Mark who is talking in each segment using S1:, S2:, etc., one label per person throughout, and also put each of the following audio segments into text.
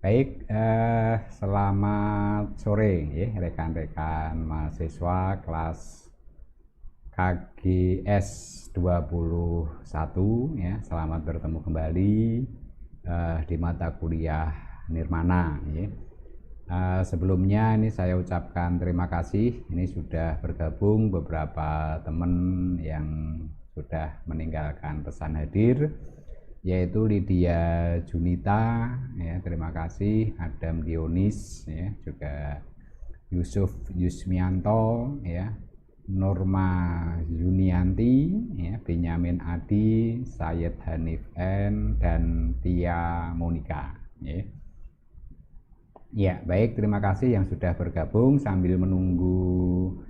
S1: Baik, selamat sore ya rekan-rekan mahasiswa kelas KGS 21 ya. Selamat bertemu kembali di mata kuliah Nirmana ya. Sebelumnya ini saya ucapkan terima kasih. Ini sudah bergabung beberapa teman yang sudah meninggalkan pesan hadir, yaitu Lydia Junita ya, terima kasih, Adam Dionis ya, juga Yusuf Yusmianto ya, Norma Yunianti ya, Benyamin Adi, Syed Hanif N, dan Tia Monika ya. Ya, baik, terima kasih yang sudah bergabung. Sambil menunggu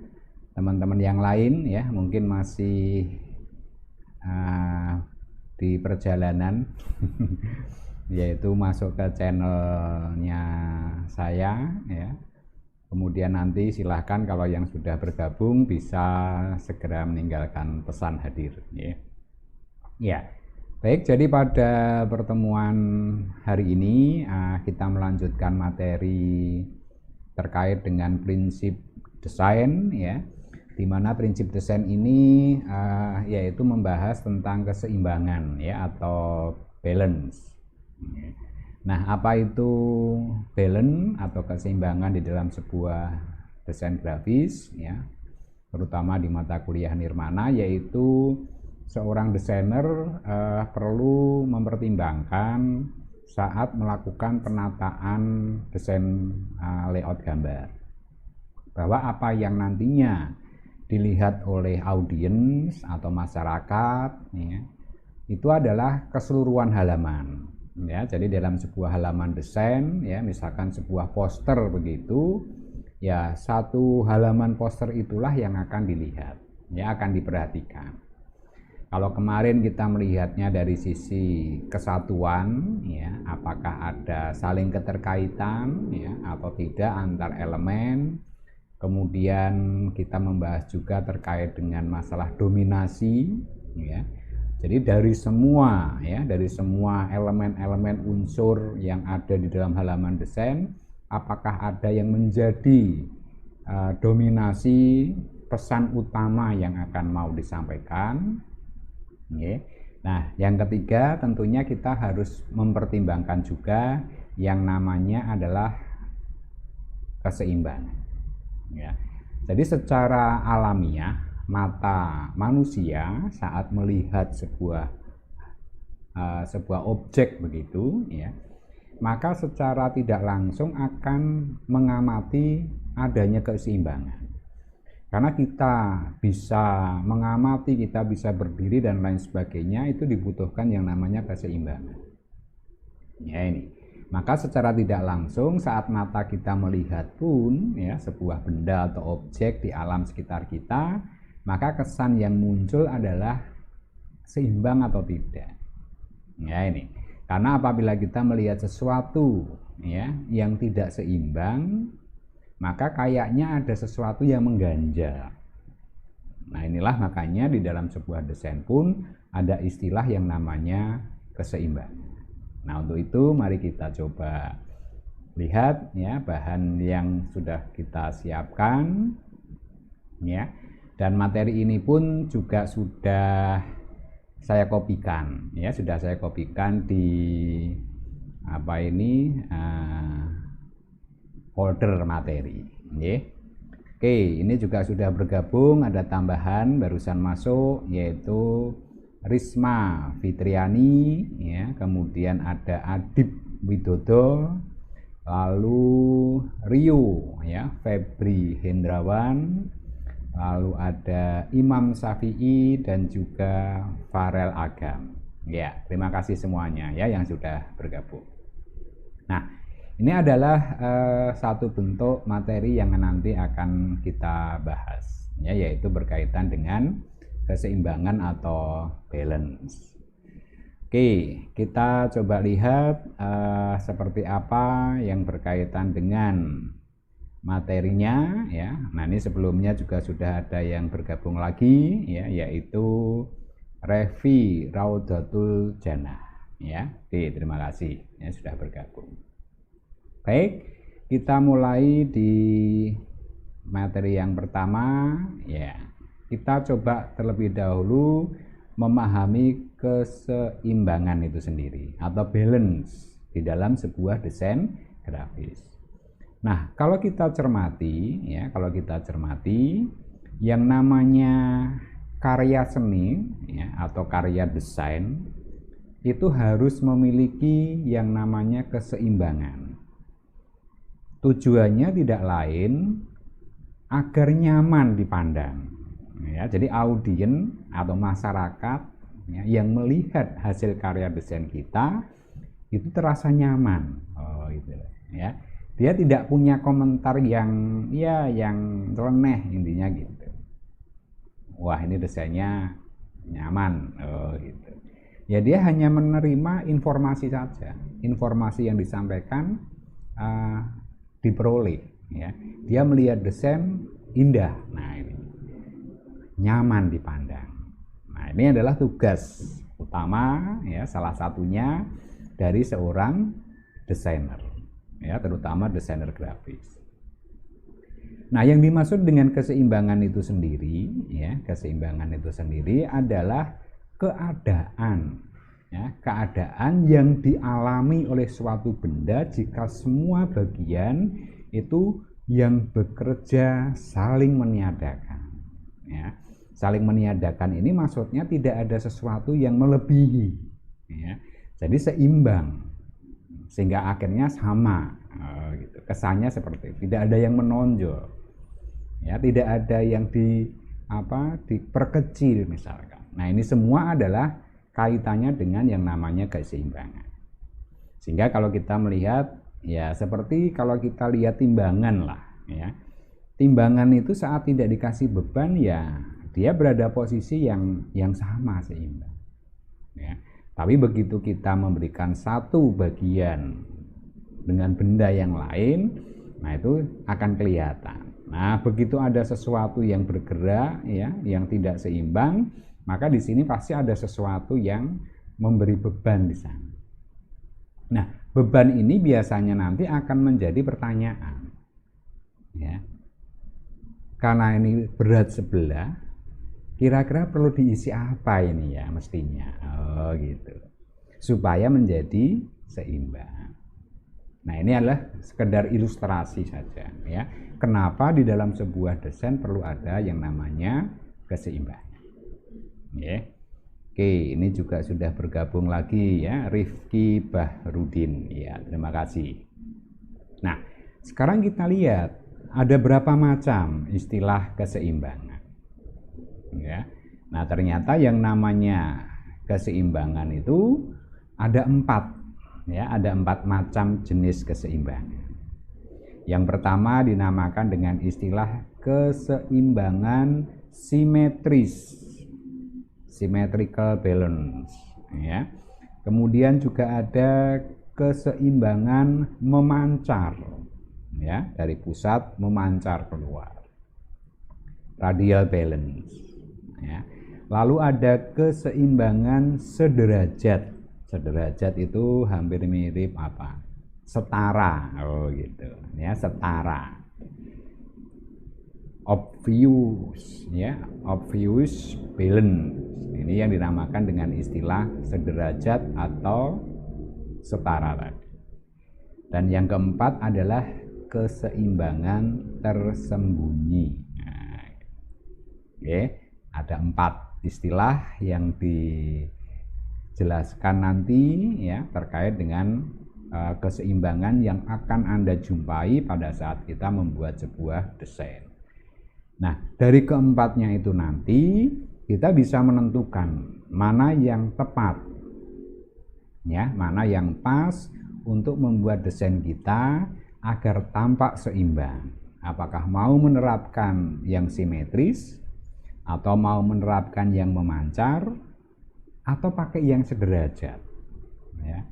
S1: teman-teman yang lain ya, mungkin masih di perjalanan yaitu masuk ke channelnya saya ya. Kemudian nanti silahkan kalau yang sudah bergabung bisa segera meninggalkan pesan hadir ya. Ya. Baik, jadi pada pertemuan hari ini kita melanjutkan materi terkait dengan prinsip desain ya, di mana prinsip desain ini yaitu membahas tentang keseimbangan ya, atau balance. Nah, apa itu balance atau keseimbangan di dalam sebuah desain grafis ya, terutama di mata kuliah Nirmana, yaitu seorang desainer perlu mempertimbangkan saat melakukan penataan desain layout gambar, bahwa apa yang nantinya dilihat oleh audiens atau masyarakat ya, itu adalah keseluruhan halaman ya. Jadi dalam sebuah halaman desain ya, misalkan sebuah poster begitu ya, satu halaman poster itulah yang akan dilihat ya, akan diperhatikan. Kalau kemarin kita melihatnya dari sisi kesatuan ya, apakah ada saling keterkaitan ya atau tidak antar elemen. Kemudian kita membahas juga terkait dengan masalah dominasi ya. Jadi dari semua elemen-elemen unsur yang ada di dalam halaman desain, apakah ada yang menjadi dominasi pesan utama yang akan mau disampaikan. Nah, yang ketiga tentunya kita harus mempertimbangkan juga yang namanya adalah keseimbangan ya. Jadi secara alamiah mata manusia saat melihat sebuah objek begitu ya, maka secara tidak langsung akan mengamati adanya keseimbangan. Karena kita bisa mengamati, kita bisa berdiri dan lain sebagainya, itu dibutuhkan yang namanya keseimbangan. Ya ini. Maka secara tidak langsung saat mata kita melihat pun ya sebuah benda atau objek di alam sekitar kita, maka kesan yang muncul adalah seimbang atau tidak. Ya ini. Karena apabila kita melihat sesuatu ya yang tidak seimbang, maka kayaknya ada sesuatu yang mengganjal. Nah, inilah makanya di dalam sebuah desain pun ada istilah yang namanya keseimbangan. Nah, untuk itu mari kita coba lihat ya bahan yang sudah kita siapkan ya. Dan materi ini pun juga sudah saya kopikan ya, sudah saya kopikan di folder materi. Oke, ini juga sudah bergabung, ada tambahan barusan masuk yaitu Risma Fitriani ya, kemudian ada Adib Widodo, lalu Rio ya, Febri Hendrawan, lalu ada Imam Syafi'i dan juga Farel Agam. Ya, terima kasih semuanya ya yang sudah bergabung. Nah, ini adalah satu bentuk materi yang nanti akan kita bahas ya, yaitu berkaitan dengan keseimbangan atau balance. Oke, kita coba lihat seperti apa yang berkaitan dengan materinya ya. Nah, ini sebelumnya juga sudah ada yang bergabung lagi ya, yaitu Revi Raudatul Jannah ya. Oke, terima kasih ya sudah bergabung. Baik, kita mulai di materi yang pertama ya. Kita coba terlebih dahulu memahami keseimbangan itu sendiri atau balance di dalam sebuah desain grafis. Nah, kalau kita cermati yang namanya karya seni ya, atau karya desain itu harus memiliki yang namanya keseimbangan. Tujuannya tidak lain agar nyaman dipandang. Ya, jadi audiens atau masyarakat ya, yang melihat hasil karya desain kita itu terasa nyaman. Gitu ya. Dia tidak punya komentar yang reneh intinya gitu. Wah, ini desainnya nyaman, gitu. Ya dia hanya menerima informasi saja, informasi yang disampaikan diperoleh. Ya. Dia melihat desain indah, nah ini nyaman dipandang. Nah ini adalah tugas utama, ya salah satunya dari seorang desainer, ya terutama desainer grafis. Nah yang dimaksud dengan keseimbangan itu sendiri, ya keseimbangan itu sendiri adalah keadaan yang dialami oleh suatu benda jika semua bagian itu yang bekerja saling meniadakan. Ya, saling meniadakan ini maksudnya tidak ada sesuatu yang melebihi. Ya, jadi seimbang sehingga akhirnya sama. Gitu. Kesannya seperti itu. Tidak ada yang menonjol. Ya, tidak ada yang diperkecil misalkan. Nah ini semua adalah kaitannya dengan yang namanya keseimbangan. Sehingga kalau kita melihat ya seperti kalau kita lihat timbangan lah ya. Timbangan itu saat tidak dikasih beban ya dia berada posisi yang sama seimbang. Ya. Tapi begitu kita memberikan satu bagian dengan benda yang lain, nah itu akan kelihatan. Nah, begitu ada sesuatu yang bergerak ya, yang tidak seimbang, maka di sini pasti ada sesuatu yang memberi beban di sana. Nah, beban ini biasanya nanti akan menjadi pertanyaan. Ya. Karena ini berat sebelah, kira-kira perlu diisi apa ini ya mestinya? Gitu. Supaya menjadi seimbang. Nah, ini adalah sekedar ilustrasi saja ya. Kenapa di dalam sebuah desain perlu ada yang namanya keseimbangan. Ya. Oke, ini juga sudah bergabung lagi ya Rifki Bahrudin. Ya, terima kasih. Nah, sekarang kita lihat ada berapa macam istilah keseimbangan. Ya. Nah, ternyata yang namanya keseimbangan itu ada 4 ya, ada 4 macam jenis keseimbangan. Yang pertama dinamakan dengan istilah keseimbangan simetris. Symmetrical balance ya. Kemudian juga ada keseimbangan memancar ya, dari pusat memancar keluar. Radial balance ya. Lalu ada keseimbangan sederajat. Sederajat itu hampir mirip apa? Setara. Gitu ya, setara. Obvious ya, obvious balance. Ini yang dinamakan dengan istilah sederajat atau setara tadi. Dan yang keempat adalah keseimbangan tersembunyi. Nah, oke, ada 4 istilah yang dijelaskan nanti ya terkait dengan keseimbangan yang akan Anda jumpai pada saat kita membuat sebuah desain. Nah, dari keempatnya itu nanti kita bisa menentukan mana yang tepat, ya, mana yang pas untuk membuat desain kita agar tampak seimbang. Apakah mau menerapkan yang simetris, atau mau menerapkan yang memancar, atau pakai yang sederajat, ya,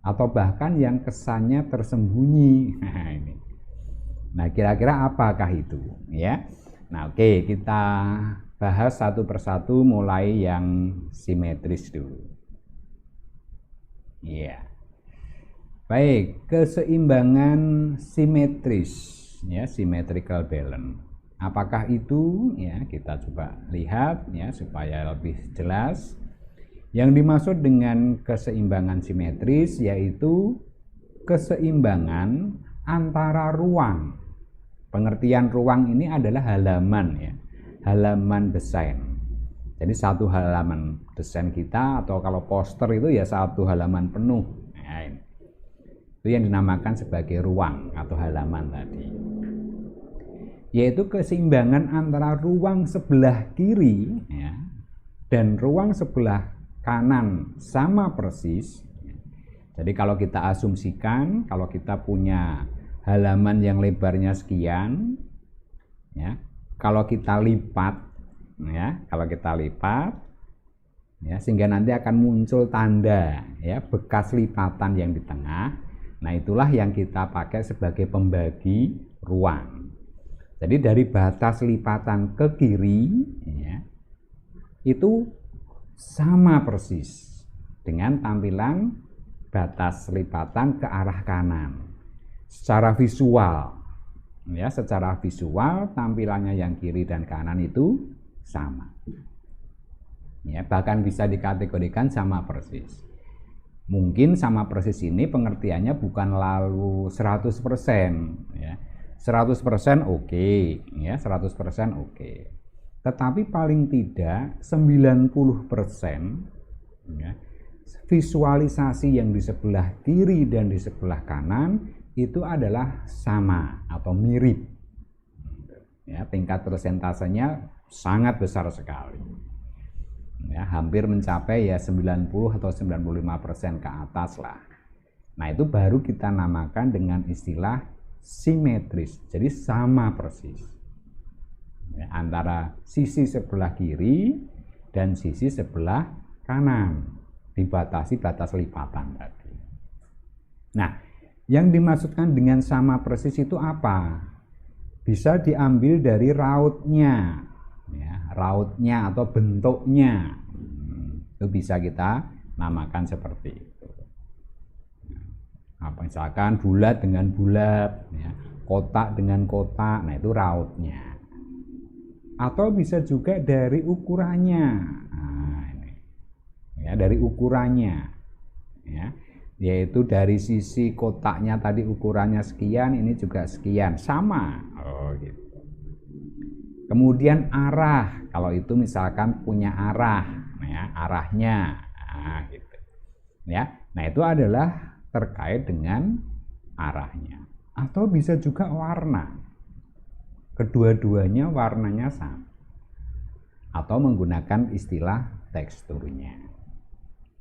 S1: atau bahkan yang kesannya tersembunyi. Nah, ini. Nah, kira-kira apakah itu, ya? Nah, oke, kita bahas satu persatu mulai yang simetris dulu. Iya. Baik, keseimbangan simetris, ya, symmetrical balance. Apakah itu? Ya, kita coba lihat ya supaya lebih jelas. Yang dimaksud dengan keseimbangan simetris yaitu keseimbangan antara ruang. Pengertian ruang ini adalah halaman ya, halaman desain. Jadi satu halaman desain kita atau kalau poster itu ya satu halaman penuh. Nah, ini. Itu yang dinamakan sebagai ruang atau halaman tadi, yaitu keseimbangan antara ruang sebelah kiri ya, dan ruang sebelah kanan sama persis. Jadi kalau kita asumsikan kalau kita punya halaman yang lebarnya sekian ya, kalau kita lipat ya, ya, sehingga nanti akan muncul tanda ya bekas lipatan yang di tengah. Nah, itulah yang kita pakai sebagai pembagi ruang. Jadi dari batas lipatan ke kiri ya, itu sama persis dengan tampilan batas lipatan ke arah kanan. Secara visual ya, secara visual tampilannya yang kiri dan kanan itu sama. Ya, bahkan bisa dikategorikan sama persis. Mungkin sama persis ini pengertiannya bukan lalu 100% ya. 100% oke, ya, 100% oke. Tetapi paling tidak 90% ya, visualisasi yang di sebelah kiri dan di sebelah kanan itu adalah sama atau mirip. Ya, tingkat persentasenya sangat besar sekali. Ya, hampir mencapai ya 90 atau 95% ke atas lah. Nah, itu baru kita namakan dengan istilah simetris. Jadi sama persis ya, antara sisi sebelah kiri dan sisi sebelah kanan, dibatasi batas lipatan tadi. Nah, yang dimaksudkan dengan sama persis itu apa? Bisa diambil dari rautnya ya, rautnya atau bentuknya itu bisa kita namakan seperti itu. Apa misalkan bulat dengan bulat ya, kotak dengan kotak, nah itu rautnya. Atau bisa juga dari ukurannya. Nah, ini ya, dari ukurannya ya, yaitu dari sisi kotaknya tadi ukurannya sekian, ini juga sekian, sama. Oh gitu. Kemudian arah, kalau itu misalkan punya arah, ya, arahnya, nah, gitu, ya. Nah itu adalah terkait dengan arahnya. Atau bisa juga warna, kedua-duanya warnanya sama. Atau menggunakan istilah teksturnya.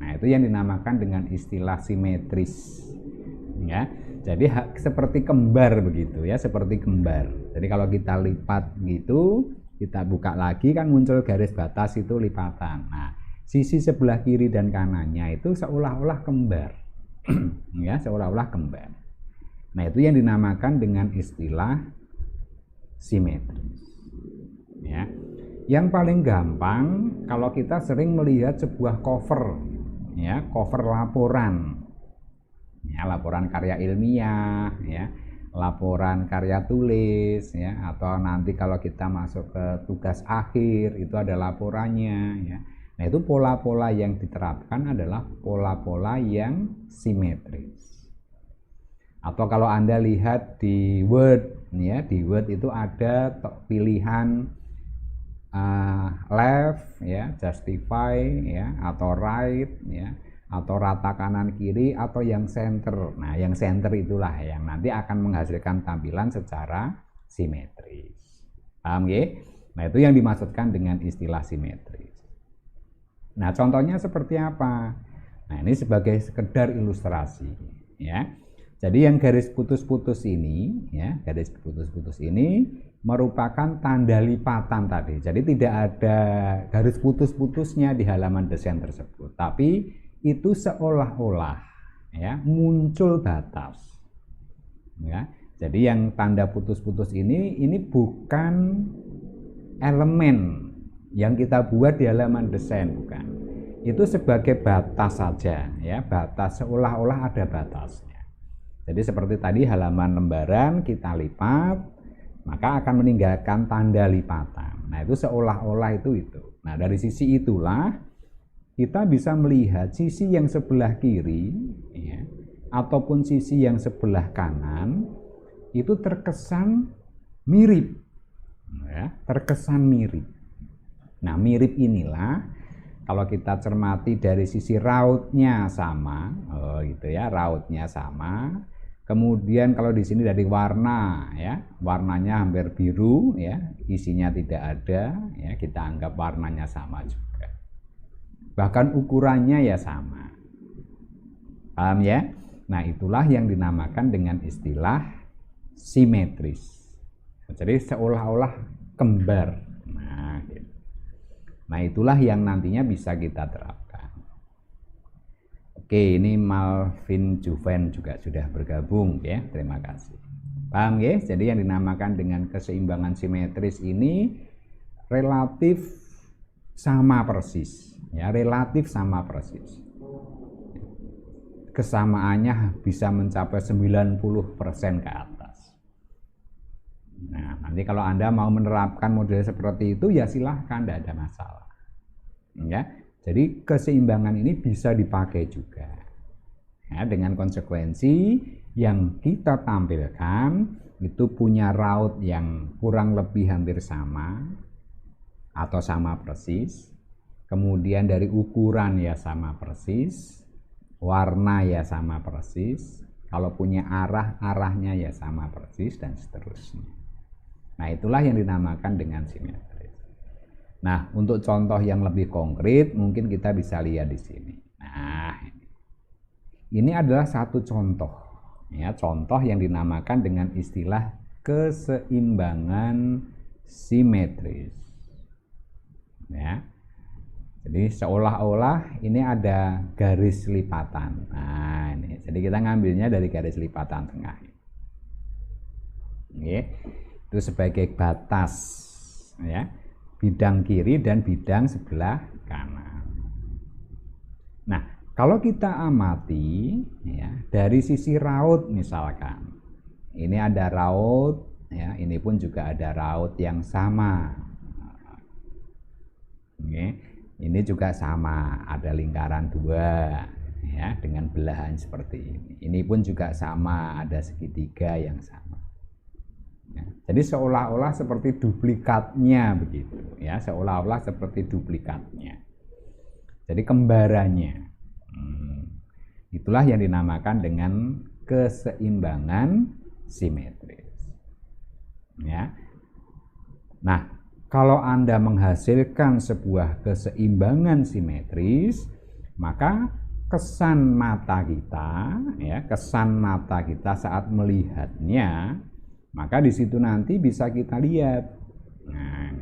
S1: Nah itu yang dinamakan dengan istilah simetris, ya. Jadi seperti kembar begitu ya, seperti kembar. Jadi kalau kita lipat gitu, kita buka lagi kan muncul garis batas itu lipatan. Nah, sisi sebelah kiri dan kanannya itu seolah-olah kembar. Ya, seolah-olah kembar. Nah, itu yang dinamakan dengan istilah simetris. Ya. Yang paling gampang kalau kita sering melihat sebuah cover, ya, cover laporan. Ya, laporan karya ilmiah ya, laporan karya tulis ya, atau nanti kalau kita masuk ke tugas akhir itu ada laporannya ya. Nah, itu pola-pola yang diterapkan adalah pola-pola yang simetris. Atau kalau Anda lihat di Word ya, di Word itu ada pilihan left ya, justify ya, atau right ya, atau rata kanan kiri, atau yang center. Nah, yang center itulah yang nanti akan menghasilkan tampilan secara simetris. Paham ya? Nah, itu yang dimaksudkan dengan istilah simetris. Nah, contohnya seperti apa? Nah, ini sebagai sekedar ilustrasi ya. Jadi yang garis putus-putus ini ya, garis putus-putus ini merupakan tanda lipatan tadi. Jadi tidak ada garis putus-putusnya di halaman desain tersebut, tapi itu seolah-olah ya muncul batas ya. Jadi yang tanda putus-putus ini bukan elemen yang kita buat di halaman desain, bukan. Itu sebagai batas saja ya, batas, seolah-olah ada batasnya. Jadi seperti tadi halaman lembaran kita lipat, maka akan meninggalkan tanda lipatan. Nah, itu seolah-olah itu. Nah, dari sisi itulah kita bisa melihat sisi yang sebelah kiri ya, ataupun sisi yang sebelah kanan itu terkesan mirip ya, terkesan mirip. Nah, mirip inilah kalau kita cermati dari sisi rautnya sama, gitu ya, rautnya sama. Kemudian kalau di sini dari warna ya, warnanya hampir biru ya, isinya tidak ada ya, kita anggap warnanya sama juga. Bahkan ukurannya ya sama. Paham ya? Nah, itulah yang dinamakan dengan istilah simetris. Jadi seolah-olah kembar. Nah, gitu. Nah, itulah yang nantinya bisa kita terapkan. Oke, ini Malvin Juven juga sudah bergabung ya. Terima kasih. Paham ya? Jadi yang dinamakan dengan keseimbangan simetris ini relatif sama persis. Ya, relatif sama persis. Kesamaannya bisa mencapai 90% ke atas. Nah, nanti kalau Anda mau menerapkan model seperti itu ya silahkan, tidak ada masalah. Ya, jadi keseimbangan ini bisa dipakai juga. Ya, dengan konsekuensi yang kita tampilkan itu punya raut yang kurang lebih hampir sama atau sama persis. Kemudian dari ukuran ya sama persis, warna ya sama persis. Kalau punya arah, arahnya ya sama persis dan seterusnya. Nah, itulah yang dinamakan dengan simetris. Nah, untuk contoh yang lebih konkret mungkin kita bisa lihat di sini. Nah, ini adalah satu contoh ya, contoh yang dinamakan dengan istilah keseimbangan simetris. Ya. Jadi seolah-olah ini ada garis lipatan. Nah, ini. Jadi kita ngambilnya dari garis lipatan tengah. Oke. Itu sebagai batas ya, bidang kiri dan bidang sebelah kanan. Nah, kalau kita amati ya, dari sisi raut misalkan, ini ada raut ya, ini pun juga ada raut yang sama. Oke, ini juga sama, ada lingkaran dua ya, dengan belahan seperti ini. Ini pun juga sama, ada segitiga yang sama. Ya, jadi seolah-olah seperti duplikatnya begitu ya, seolah-olah seperti duplikatnya. Jadi kembarannya. Itulah yang dinamakan dengan keseimbangan simetris. Ya. Nah, kalau Anda menghasilkan sebuah keseimbangan simetris, maka kesan mata kita ya, kesan mata kita saat melihatnya, maka di situ nanti bisa kita lihat. Nah,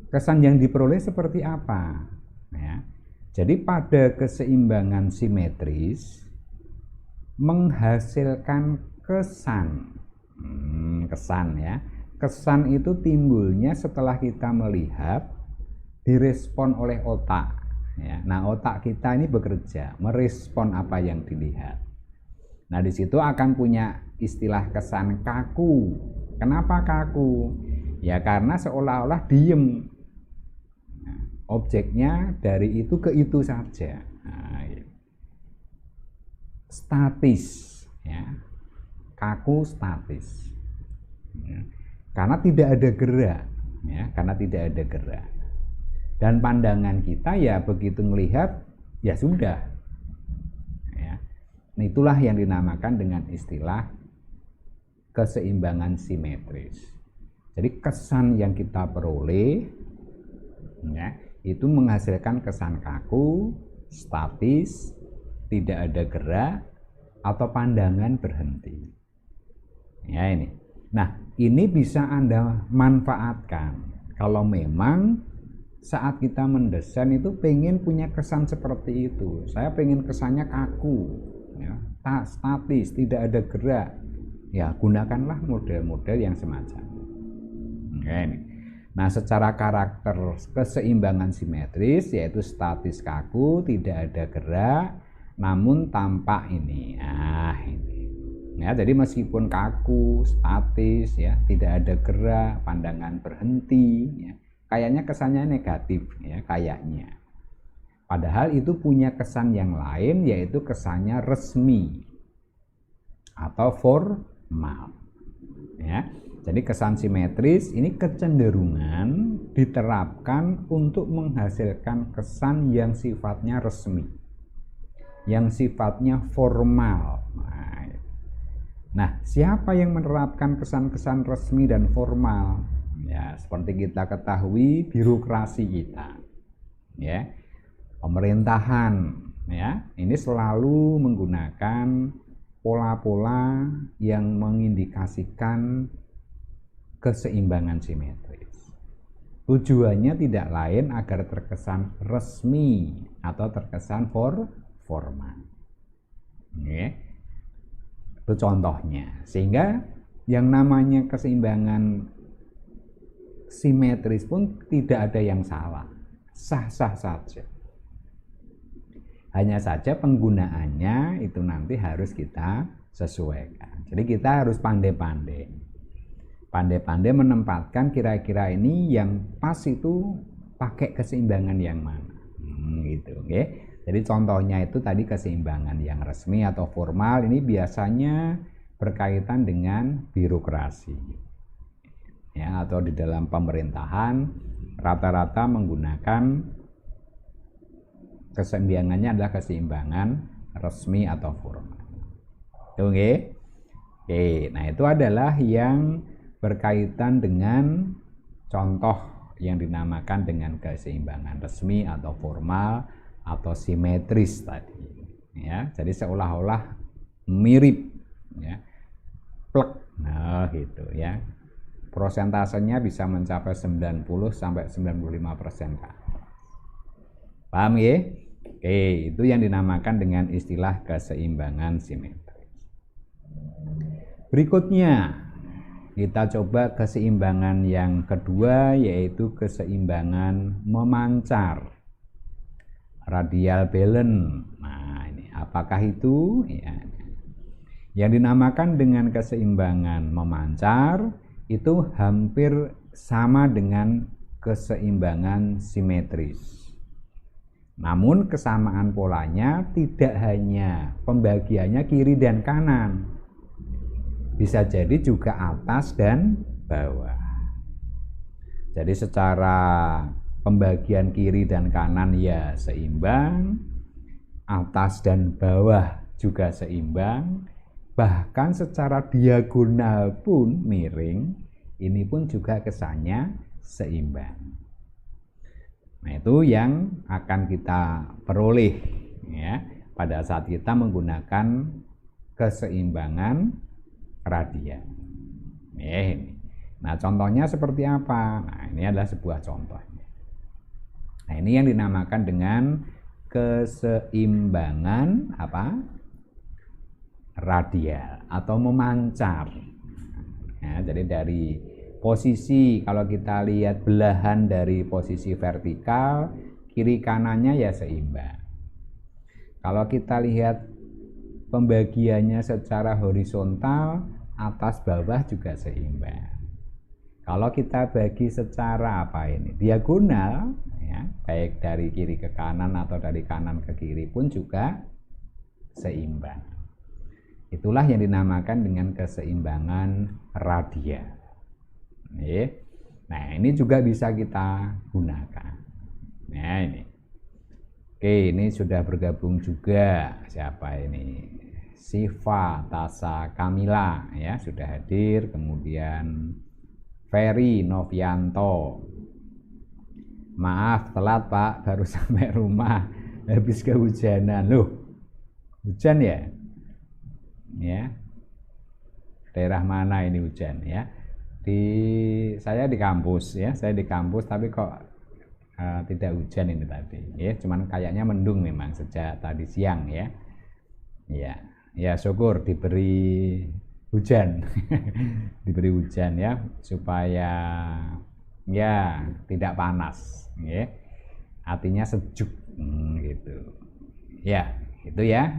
S1: kesan yang diperoleh seperti apa? Ya. Jadi pada keseimbangan simetris menghasilkan kesan. Kesan ya. Kesan itu timbulnya setelah kita melihat, direspon oleh otak. Ya. Nah, otak kita ini bekerja, merespon apa yang dilihat. Nah, di situ akan punya istilah kesan kaku. Kenapa kaku? Ya karena seolah-olah diem. Nah, objeknya dari itu ke itu saja. Nah, statis, ya. Kaku statis. Ya. Karena tidak ada gerak, ya. Karena tidak ada gerak. Dan pandangan kita ya begitu melihat, ya sudah. Nah, itulah yang dinamakan dengan istilah keseimbangan simetris. Jadi kesan yang kita peroleh ya, itu menghasilkan kesan kaku, statis, tidak ada gerak, atau pandangan berhenti. Ya ini. Nah, ini bisa Anda manfaatkan kalau memang saat kita mendesain itu pengen punya kesan seperti itu. Saya pengen kesannya kaku. Ya, statis, tidak ada gerak, ya gunakanlah model-model yang semacam ini. Nah, secara karakter keseimbangan simetris yaitu statis kaku, tidak ada gerak, namun tampak ini. Nah, ini Ya, jadi meskipun kaku, statis, ya, tidak ada gerak, pandangan berhenti, ya, kayaknya kesannya negatif, ya, kayaknya. Padahal itu punya kesan yang lain, yaitu kesannya resmi atau formal. Ya, jadi kesan simetris ini kecenderungan diterapkan untuk menghasilkan kesan yang sifatnya resmi, yang sifatnya formal. Nah, siapa yang menerapkan kesan-kesan resmi dan formal? Ya, seperti kita ketahui, birokrasi kita, ya, pemerintahan, ya, ini selalu menggunakan pola-pola yang mengindikasikan keseimbangan simetris. Tujuannya tidak lain agar terkesan resmi atau terkesan formal. Ya. Itu contohnya. Sehingga yang namanya keseimbangan simetris pun tidak ada yang salah. Sah-sah saja. Hanya saja penggunaannya itu nanti harus kita sesuaikan. Jadi kita harus pandai-pandai. Pandai-pandai menempatkan kira-kira ini yang pas itu pakai keseimbangan yang mana. Gitu, okay? Jadi contohnya itu tadi keseimbangan yang resmi atau formal ini biasanya berkaitan dengan birokrasi. Ya, atau di dalam pemerintahan rata-rata menggunakan keseimbangannya adalah keseimbangan resmi atau formal. Oke. Oke, nah itu adalah yang berkaitan dengan contoh yang dinamakan dengan keseimbangan resmi atau formal atau simetris tadi, ya. Jadi seolah-olah mirip, ya, plek, nah gitu, ya. Prosentasenya bisa mencapai 90 sampai 95%, Kak. Paham ya? Oke, itu yang dinamakan dengan istilah keseimbangan simetris. Berikutnya kita coba keseimbangan yang kedua, yaitu keseimbangan memancar. Radial balance. Nah, ini apakah itu? Ya. Yang dinamakan dengan keseimbangan memancar itu hampir sama dengan keseimbangan simetris. Namun kesamaan polanya tidak hanya pembagiannya kiri dan kanan. Bisa jadi juga atas dan bawah. Jadi secara pembagian kiri dan kanan ya seimbang, atas dan bawah juga seimbang, bahkan secara diagonal pun miring, ini pun juga kesannya seimbang. Nah, itu yang akan kita peroleh, ya, pada saat kita menggunakan keseimbangan radial. Ini. Nah, contohnya seperti apa? Nah, ini adalah sebuah contoh. Nah, ini yang dinamakan dengan keseimbangan apa? Radial atau memancar. Ya, jadi dari posisi, kalau kita lihat belahan dari posisi vertikal, kiri kanannya ya seimbang. Kalau kita lihat pembagiannya secara horizontal, atas bawah juga seimbang. Kalau kita bagi secara apa ini? Diagonal, ya, baik dari kiri ke kanan atau dari kanan ke kiri pun juga seimbang. Itulah yang dinamakan dengan keseimbangan radial. Nah, ini juga bisa kita gunakan. Nah, ini. Oke, ini sudah bergabung juga. Siapa ini? Siva Tasa Kamila, ya, sudah hadir. Kemudian Ferry Novianto. Maaf telat Pak, baru sampai rumah habis kehujanan. Loh, hujan ya? Ya. Daerah mana ini hujan ya? Saya di kampus ya, saya di kampus tapi kok tidak hujan ini tadi. Ya, cuman kayaknya mendung memang sejak tadi siang ya. Ya, ya syukur diberi hujan. Diberi hujan ya supaya ya tidak panas ya, artinya sejuk gitu ya, itu ya.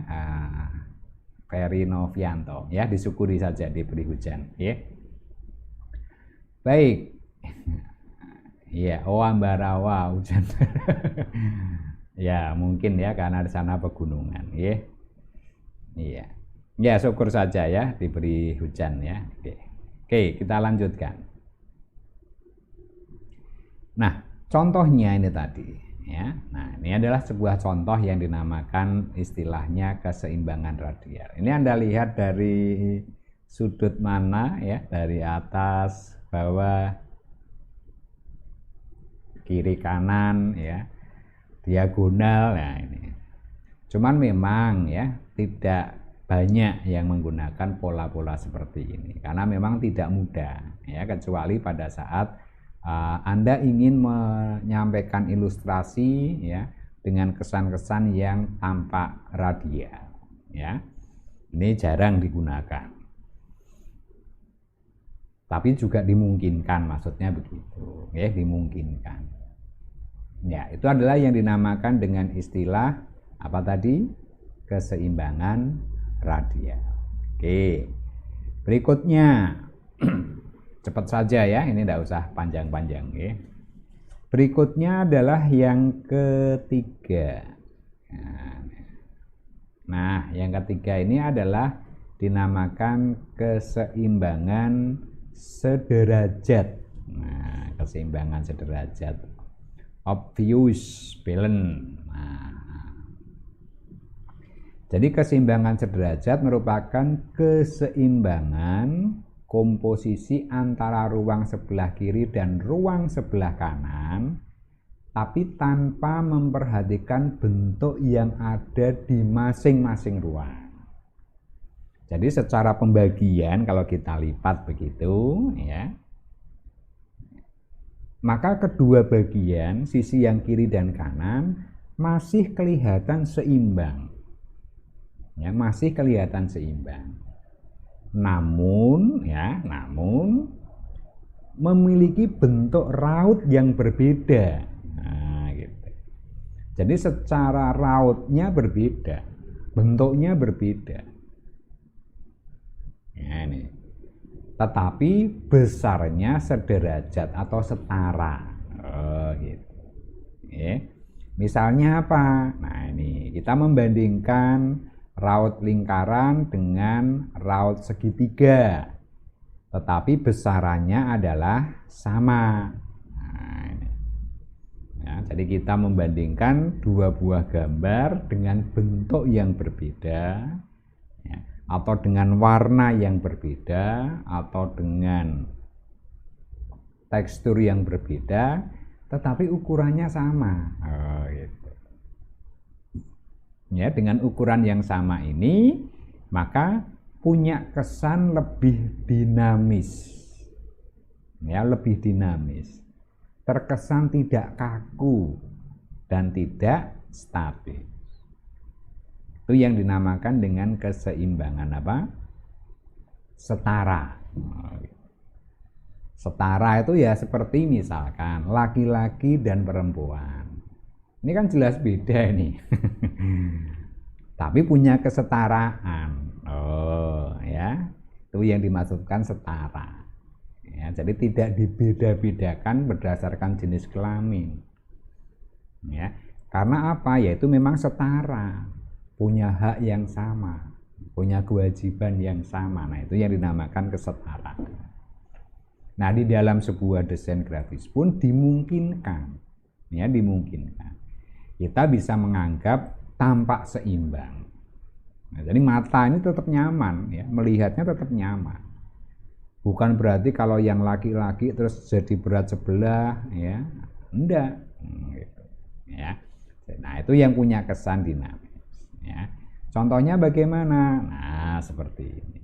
S1: Ferry Novianto ya, disyukuri saja diberi hujan ya. Baik. Ya, Ambarawa hujan. Ya, mungkin ya karena di sana pegunungan ya. Iya. Ya, syukur saja ya diberi hujan ya. Oke, kita lanjutkan. Nah, contohnya ini tadi ya. Nah, ini adalah sebuah contoh yang dinamakan istilahnya keseimbangan radial. Ini Anda lihat dari sudut mana ya, dari atas, bawah, kiri, kanan ya, diagonal. Nah, ini. Cuman memang ya tidak banyak yang menggunakan pola-pola seperti ini karena memang tidak mudah ya, kecuali pada saat Anda ingin menyampaikan ilustrasi ya dengan kesan-kesan yang tampak radial ya. Ini jarang digunakan. Tapi juga dimungkinkan, maksudnya begitu ya, dimungkinkan. Ya, itu adalah yang dinamakan dengan istilah apa tadi? Keseimbangan radial. Oke. Berikutnya cepat saja ya, ini tidak usah panjang-panjang ya. Berikutnya adalah yang ketiga. Nah, yang ketiga ini adalah dinamakan keseimbangan sederajat. Nah, keseimbangan sederajat. Obvious balance. Nah, jadi keseimbangan sederajat merupakan keseimbangan komposisi antara ruang sebelah kiri dan ruang sebelah kanan, tapi tanpa memperhatikan bentuk yang ada di masing-masing ruang. Jadi secara pembagian kalau kita lipat begitu ya, maka kedua bagian, sisi yang kiri dan kanan, masih kelihatan seimbang. Ya, masih kelihatan seimbang. Namun memiliki bentuk raut yang berbeda. Nah, gitu. Jadi secara rautnya berbeda, bentuknya berbeda. Ya, ini. Tetapi besarnya sederajat atau setara. Gitu. Ya. Misalnya apa? Nah, ini kita membandingkan raut lingkaran dengan raut segitiga, tetapi besarannya adalah sama. Nah, ini. Ya, jadi kita membandingkan dua buah gambar dengan bentuk yang berbeda, ya, atau dengan warna yang berbeda, atau dengan tekstur yang berbeda, tetapi ukurannya sama. Gitu. Ya, dengan ukuran yang sama ini maka punya kesan lebih dinamis. Ya, lebih dinamis. Terkesan tidak kaku dan tidak stabil. Itu yang dinamakan dengan keseimbangan apa? Setara. Setara itu ya seperti misalkan laki-laki dan perempuan. Ini kan jelas beda ini. Tapi punya kesetaraan. Ya. Itu yang dimaksudkan setara. Ya, jadi tidak dibeda-bedakan berdasarkan jenis kelamin. Ya. Karena apa? Yaitu memang setara. Punya hak yang sama, punya kewajiban yang sama. Nah, itu yang dinamakan kesetaraan. Nah, di dalam sebuah desain grafis pun dimungkinkan. Ya, dimungkinkan. Kita bisa menganggap tampak seimbang. Nah, jadi mata ini tetap nyaman, ya, melihatnya tetap nyaman. Bukan berarti kalau yang laki-laki terus jadi berat sebelah, ya, enggak. Gitu, ya. Nah, itu yang punya kesan dinamis. Ya. Contohnya bagaimana? Nah, seperti ini.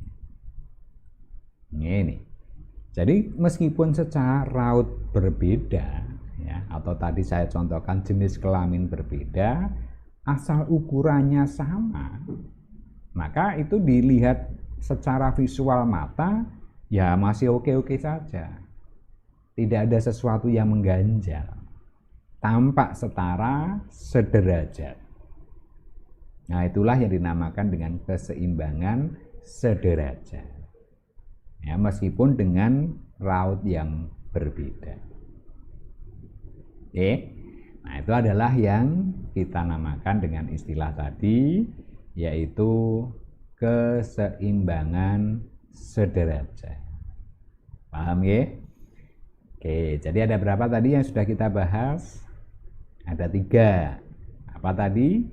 S1: Ini. Jadi meskipun secara raut berbeda, ya, atau tadi saya contohkan jenis kelamin berbeda, asal ukurannya sama, maka itu dilihat secara visual mata ya masih oke-oke saja. Tidak ada sesuatu yang mengganjal. Tampak setara, sederajat. Nah, itulah yang dinamakan dengan keseimbangan sederajat. Ya, meskipun dengan raut yang berbeda. Oke. Nah, itu adalah yang kita namakan dengan istilah tadi, yaitu keseimbangan sederajat. Paham ya? Oke, jadi ada berapa tadi yang sudah kita bahas? Ada 3. Apa tadi?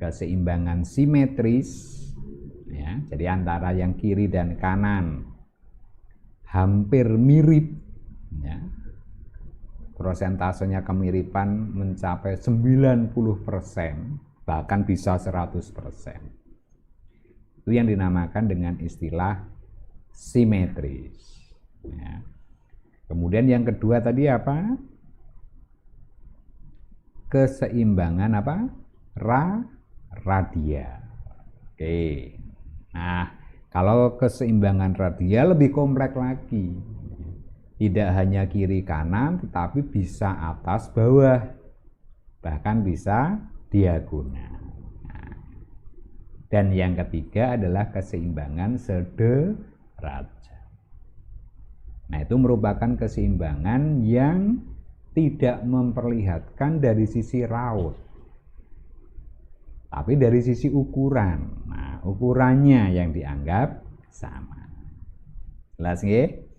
S1: Keseimbangan simetris, ya, jadi antara yang kiri dan kanan hampir mirip, ya. Prosentasenya kemiripan mencapai 90%, bahkan bisa 100%. Itu yang dinamakan dengan istilah simetris. Ya. Kemudian yang kedua tadi apa? Keseimbangan apa? Radial. Oke. Nah, kalau keseimbangan radial lebih kompleks lagi. Tidak hanya kiri kanan, tetapi bisa atas bawah, bahkan bisa diagonal. Nah, dan yang ketiga adalah keseimbangan sederajat. Nah, itu merupakan keseimbangan yang tidak memperlihatkan dari sisi raut, tapi dari sisi ukuran. Nah, ukurannya yang dianggap sama. Jelas nggih?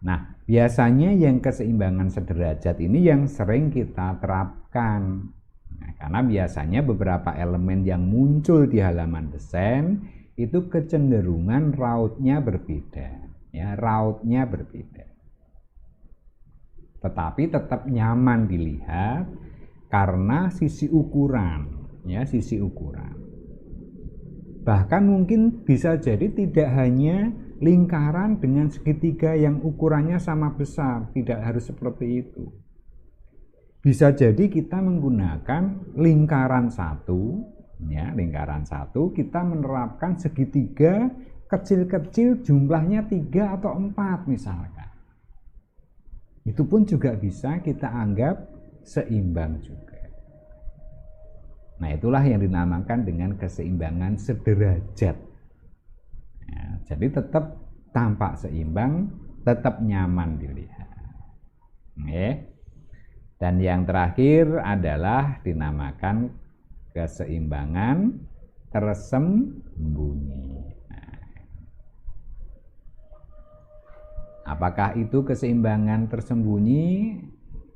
S1: Nah, biasanya yang keseimbangan sederajat ini yang sering kita terapkan. Nah, karena biasanya beberapa elemen yang muncul di halaman desain itu kecenderungan rautnya berbeda, ya, rautnya berbeda. Tetapi tetap nyaman dilihat karena sisi ukuran, ya, sisi ukuran. Bahkan mungkin bisa jadi tidak hanya lingkaran dengan segitiga yang ukurannya sama besar, tidak harus seperti itu. Bisa jadi kita menggunakan lingkaran satu, ya, lingkaran satu kita menerapkan segitiga kecil-kecil jumlahnya 3 atau 4 misalkan. Itu pun juga bisa kita anggap seimbang juga. Nah, itulah yang dinamakan dengan keseimbangan sederajat. Ya, jadi tetap tampak seimbang, tetap nyaman dilihat. Oke. Dan yang terakhir adalah dinamakan keseimbangan tersembunyi. Nah, apakah itu keseimbangan tersembunyi?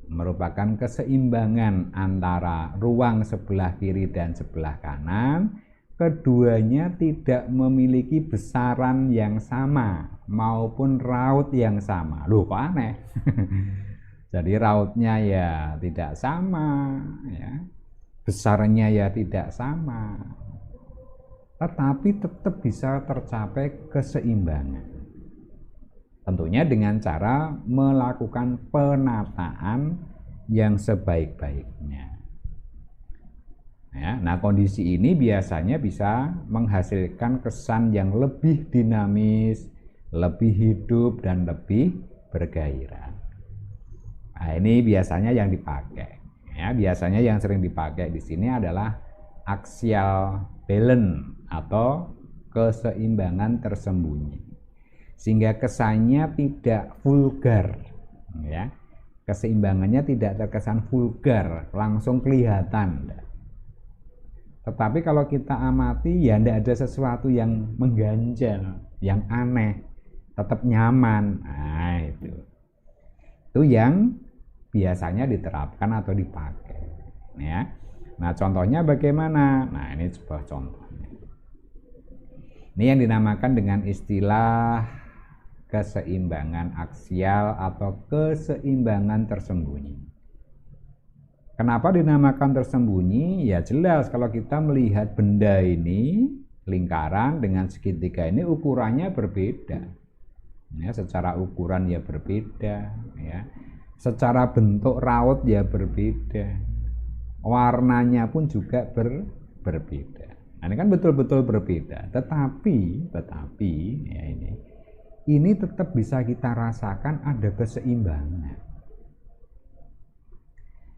S1: Merupakan keseimbangan antara ruang sebelah kiri dan sebelah kanan. Keduanya tidak memiliki besaran yang sama maupun raut yang sama. Loh, kok aneh? Jadi rautnya ya tidak sama, ya. Besarnya ya tidak sama. Tetapi tetap bisa tercapai keseimbangan. Tentunya dengan cara melakukan penataan yang sebaik-baiknya. Ya, nah, kondisi ini biasanya bisa menghasilkan kesan yang lebih dinamis, lebih hidup, dan lebih bergairah. Nah, ini biasanya yang dipakai. Ya, biasanya yang sering dipakai di sini adalah axial balance atau keseimbangan tersembunyi. Sehingga kesannya tidak vulgar, ya. Keseimbangannya tidak terkesan vulgar, langsung kelihatan. Tetapi kalau kita amati ya tidak ada sesuatu yang mengganjal, yang aneh, tetap nyaman. Nah, itu yang biasanya diterapkan atau dipakai, ya. Nah, contohnya bagaimana? Nah, ini sebuah contohnya. Ini yang dinamakan dengan istilah keseimbangan aksial atau keseimbangan tersembunyi. Kenapa dinamakan tersembunyi? Ya jelas, kalau kita melihat benda ini, lingkaran dengan segitiga ini ukurannya berbeda. Ya, secara ukuran ya berbeda, ya. Secara bentuk raut ya berbeda. Warnanya pun juga berbeda. Nah, ini kan betul-betul berbeda. Tetapi ya ini tetap bisa kita rasakan ada keseimbangan.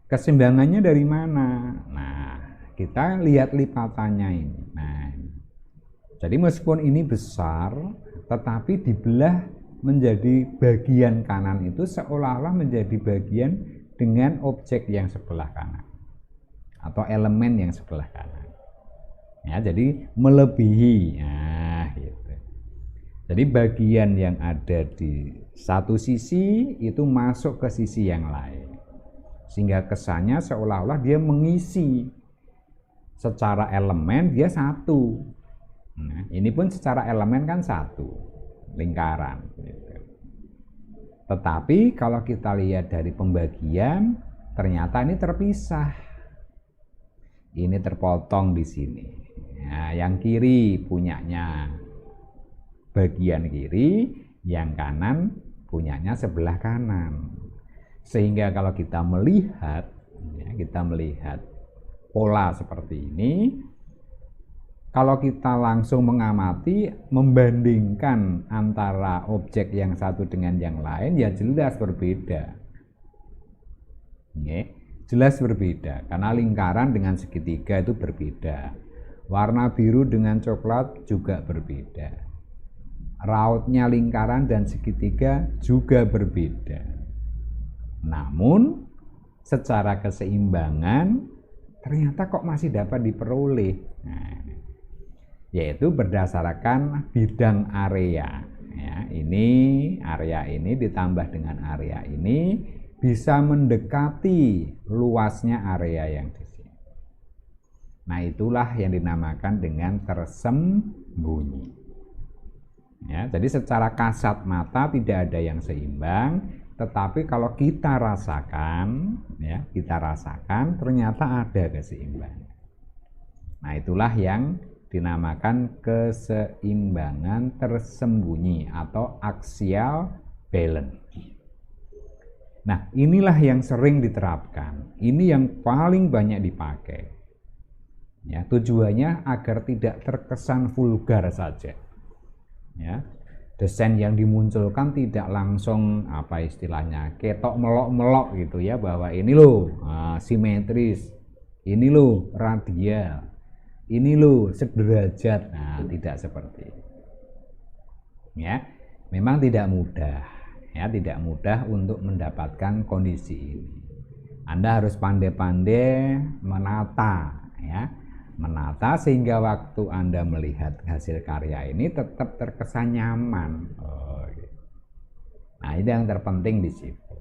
S1: Keseimbangannya dari mana? Nah, kita lihat lipatannya ini. Nah, jadi meskipun ini besar, tetapi dibelah menjadi bagian kanan itu seolah-olah menjadi bagian dengan objek yang sebelah kanan atau elemen yang sebelah kanan. Ya, jadi melebihi. Nah, gitu. Jadi bagian yang ada di satu sisi itu masuk ke sisi yang lain, sehingga kesannya seolah-olah dia mengisi. Secara elemen dia satu. Nah, ini pun secara elemen kan satu, lingkaran. Gitu. Tetapi kalau kita lihat dari pembagian, ternyata ini terpisah. Ini terpotong di sini. Nah, yang kiri punyanya bagian kiri, yang kanan punyanya sebelah kanan. Sehingga kalau kita melihat pola seperti ini, kalau kita langsung mengamati, membandingkan antara objek yang satu dengan yang lain, ya jelas berbeda. Jelas berbeda, karena lingkaran dengan segitiga itu berbeda. Warna biru dengan coklat juga berbeda. Rautnya lingkaran dan segitiga juga berbeda. Namun, secara keseimbangan, ternyata kok masih dapat diperoleh. Nah, yaitu berdasarkan bidang area. Ya, ini area ini ditambah dengan area ini bisa mendekati luasnya area yang di sini. Nah, itulah yang dinamakan dengan tersembunyi. Ya, jadi secara kasat mata tidak ada yang seimbang, tetapi kalau kita rasakan, ternyata ada keseimbangan. Nah, itulah yang dinamakan keseimbangan tersembunyi atau axial balance. Nah, inilah yang sering diterapkan. Ini yang paling banyak dipakai. Ya, tujuannya agar tidak terkesan vulgar saja. Ya, desain yang dimunculkan tidak langsung apa istilahnya ketok melok-melok gitu ya, bahwa ini loh simetris, ini loh radial, ini loh sederajat. Nah, tidak seperti itu. Ya, memang tidak mudah. Ya, tidak mudah untuk mendapatkan kondisi ini. Anda harus pandai-pandai menata, ya, menata sehingga waktu Anda melihat hasil karya ini tetap terkesan nyaman. Nah, itu yang terpenting di situ.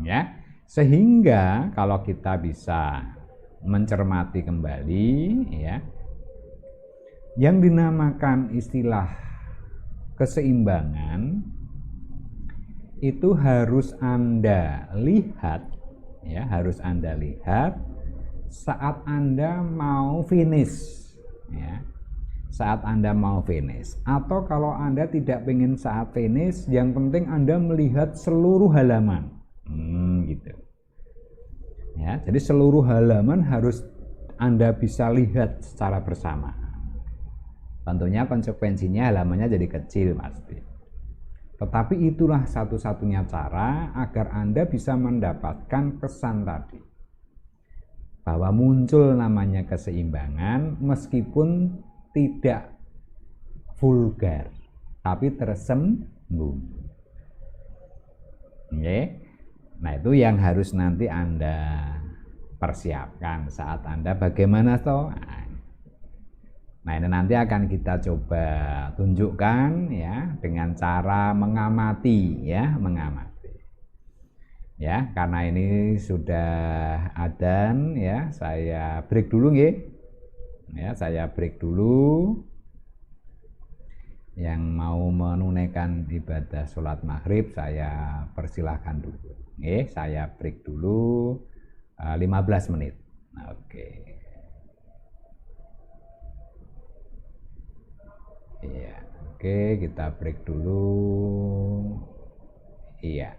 S1: Ya, sehingga kalau kita bisa mencermati kembali, ya, yang dinamakan istilah keseimbangan itu harus Anda lihat, ya, harus Anda lihat saat Anda mau finish, ya, saat Anda mau finish. Atau kalau Anda tidak pengen saat finish, yang penting Anda melihat seluruh halaman, gitu. Ya, jadi seluruh halaman harus Anda bisa lihat secara bersama. Tentunya konsekuensinya halamannya jadi kecil pasti. Tetapi itulah satu-satunya cara agar Anda bisa mendapatkan kesan tadi, bahwa muncul namanya keseimbangan meskipun tidak vulgar, tapi tersembunyi. Nah, itu yang harus nanti Anda persiapkan saat Anda bagaimana toh. Nah, ini nanti akan kita coba tunjukkan ya dengan cara mengamati, ya, mengamati. Ya, karena ini sudah adzan, ya, saya break dulu nggih. Ya, saya break dulu. Yang mau menunaikan ibadah sholat maghrib saya persilahkan dulu. Saya break dulu 15 menit. Oke. Iya, oke, kita break dulu. Iya.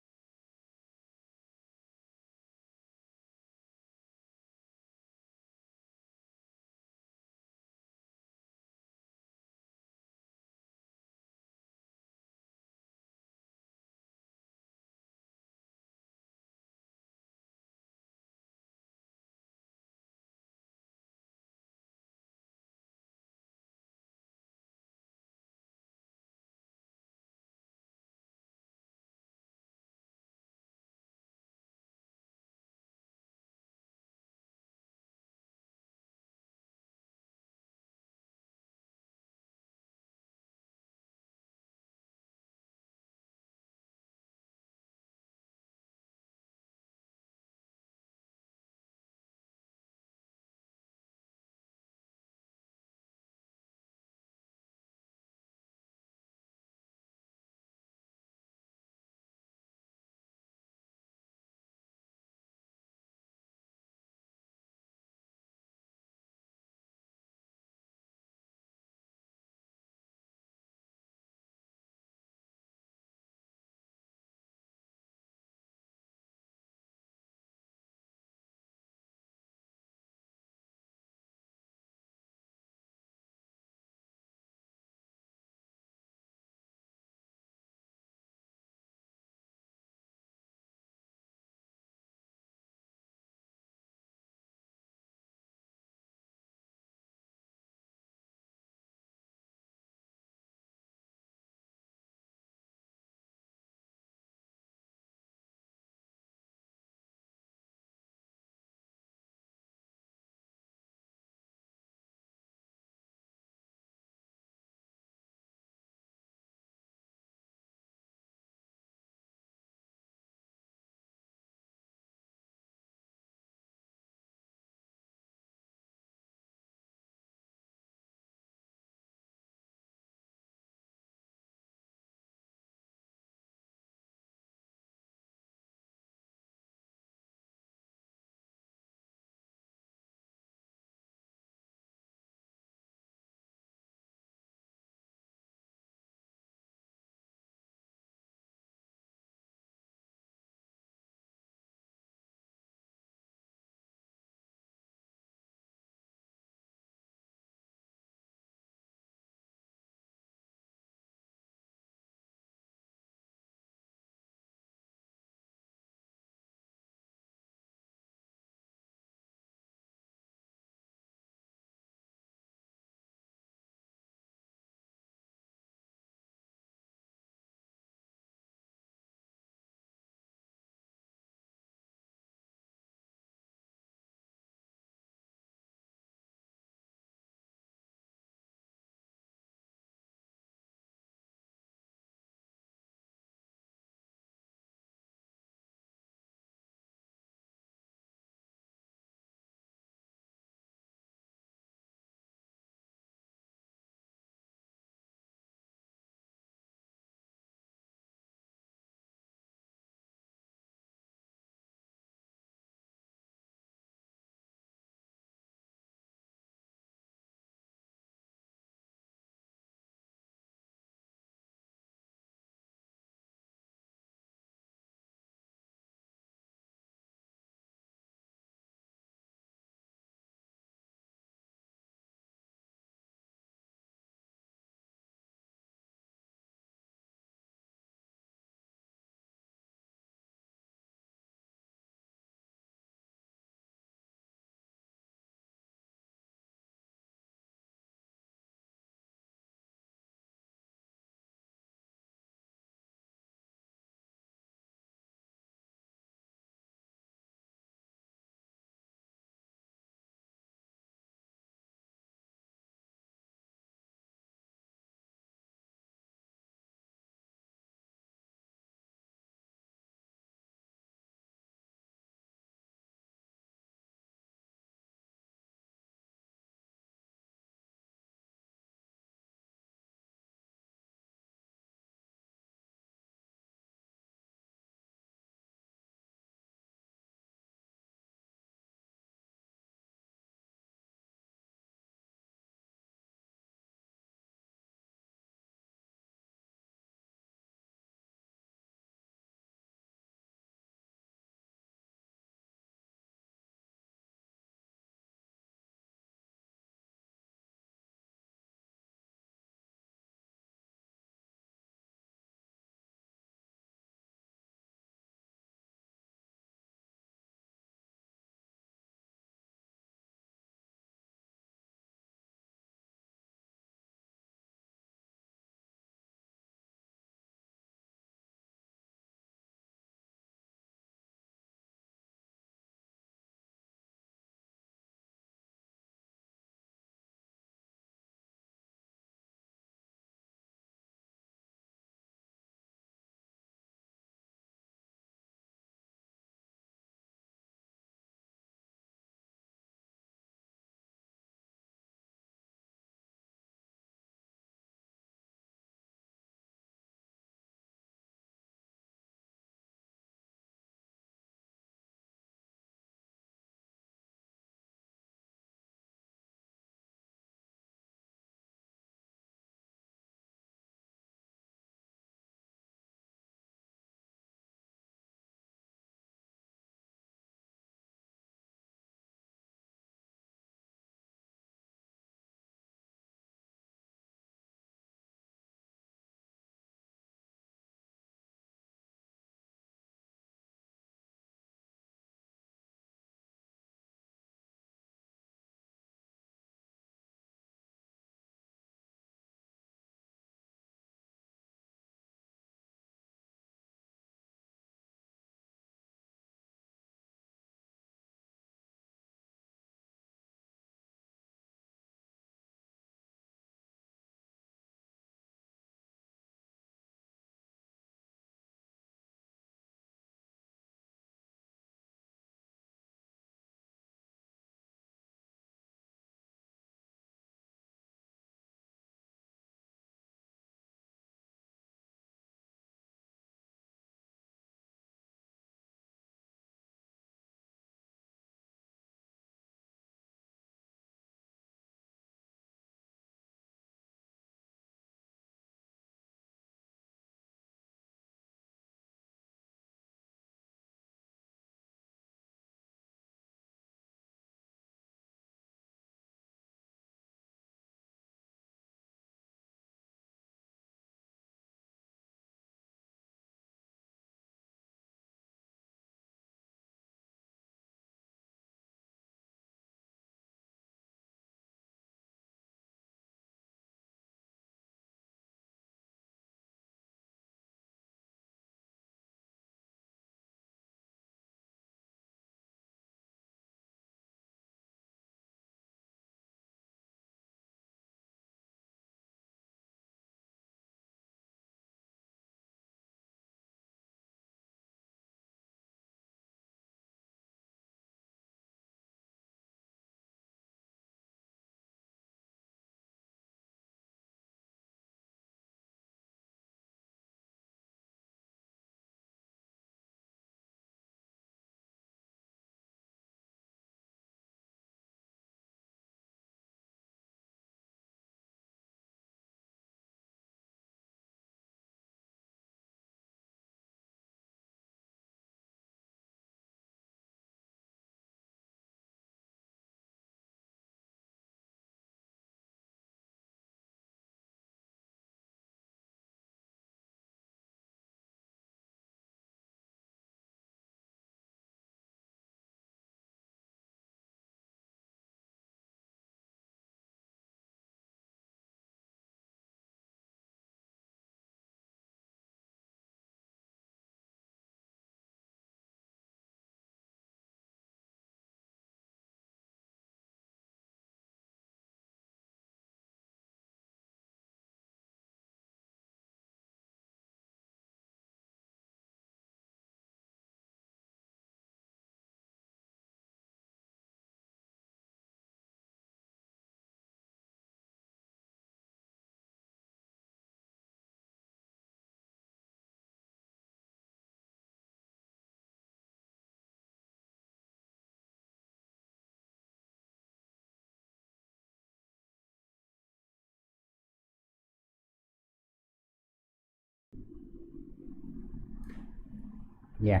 S1: Ya,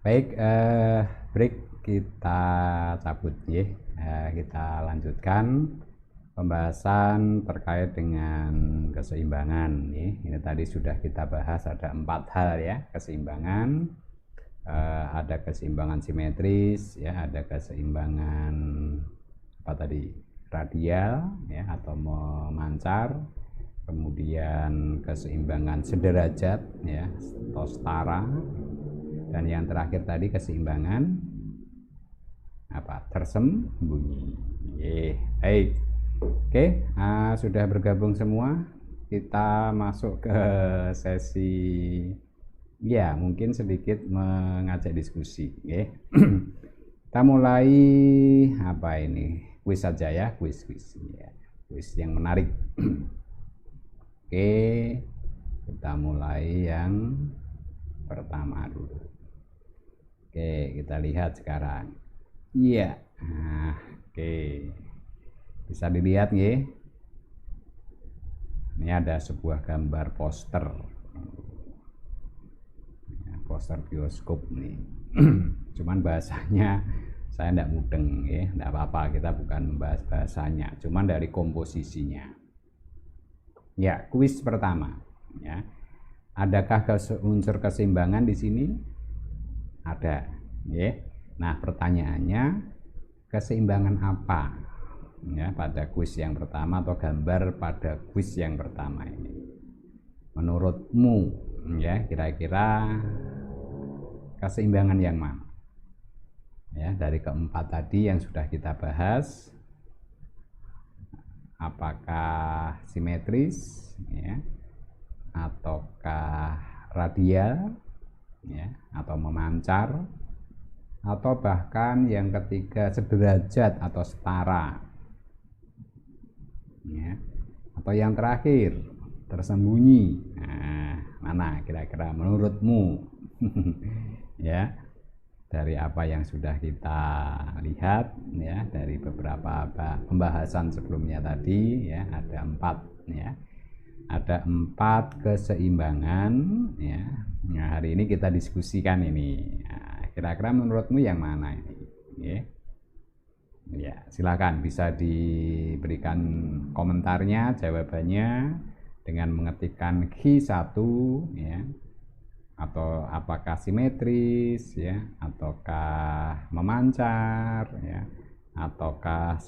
S1: baik, break kita cabut ya. Kita lanjutkan pembahasan terkait dengan keseimbangan ya. Ini tadi sudah kita bahas ada 4 hal ya, keseimbangan. Ada keseimbangan simetris ya, ada keseimbangan apa tadi, radial ya atau memancar, kemudian keseimbangan sederajat ya atau setara, dan yang terakhir tadi keseimbangan apa, tersembunyi. Baik, oke, sudah bergabung semua, kita masuk ke sesi ya mungkin sedikit mengajak diskusi ya. Kita mulai apa ini, kuis saja ya, kuis ya, kuis yang menarik. Oke, kita mulai yang pertama dulu. Oke, kita lihat sekarang. Iya, oke, bisa dilihat ya. Ini ada sebuah gambar poster, poster bioskop nih. Cuman bahasanya saya tidak mudeng ya, tidak apa-apa, kita bukan membahas bahasanya, cuman dari komposisinya. Ya, kuis pertama ya. Adakah unsur keseimbangan di sini? Ada ya. Nah, pertanyaannya keseimbangan apa ya pada kuis yang pertama atau gambar pada kuis yang pertama ini? Menurutmu ya, kira-kira keseimbangan yang mana? Ya, dari keempat tadi yang sudah kita bahas, apakah simetris ya, ataukah radial ya, atau memancar, atau bahkan yang ketiga sederajat atau setara ya, atau yang terakhir tersembunyi. Nah, mana kira-kira menurutmu? Ya, dari apa yang sudah kita lihat ya, dari beberapa pembahasan sebelumnya tadi ya, ada 4 ya, ada 4 keseimbangan ya. Nah, hari ini kita diskusikan ini. Nah, kira-kira menurutmu yang mana ini ya? Ya, silakan bisa diberikan komentarnya, jawabannya dengan mengetikkan Q1 ya, atau apakah simetris ya, ataukah memancar ya, ataukah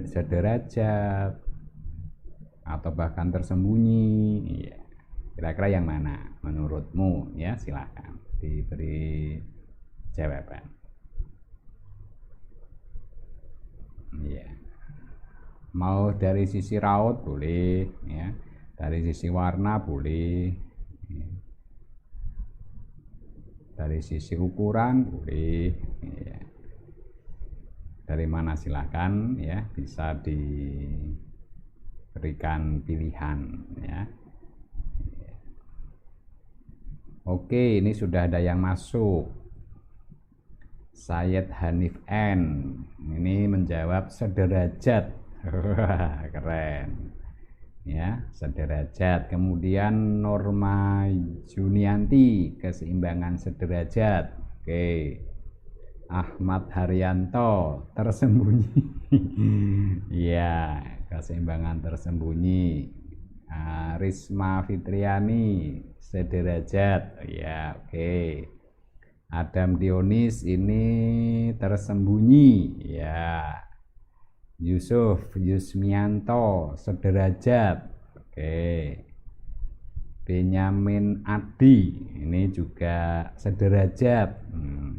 S1: sederajat, atau bahkan tersembunyi ya. Kira-kira yang mana menurutmu ya? Silakan diberi jawaban ya. Mau dari sisi raut boleh ya, dari sisi warna boleh ya, dari sisi ukuran boleh ya. Dari mana silakan ya, bisa diberikan pilihan ya. Oke, ini sudah ada yang masuk. Syed Hanif N ini menjawab sederajat. Keren ya, sederajat. Kemudian Norma Junianti keseimbangan sederajat. Oke, Ahmad Haryanto tersembunyi. Ya, keseimbangan tersembunyi. Risma Fitriani sederajat ya, oke. Adam Dionis ini tersembunyi ya. Yusuf Yusmianto sederajat, oke. Benyamin Adi ini juga sederajat.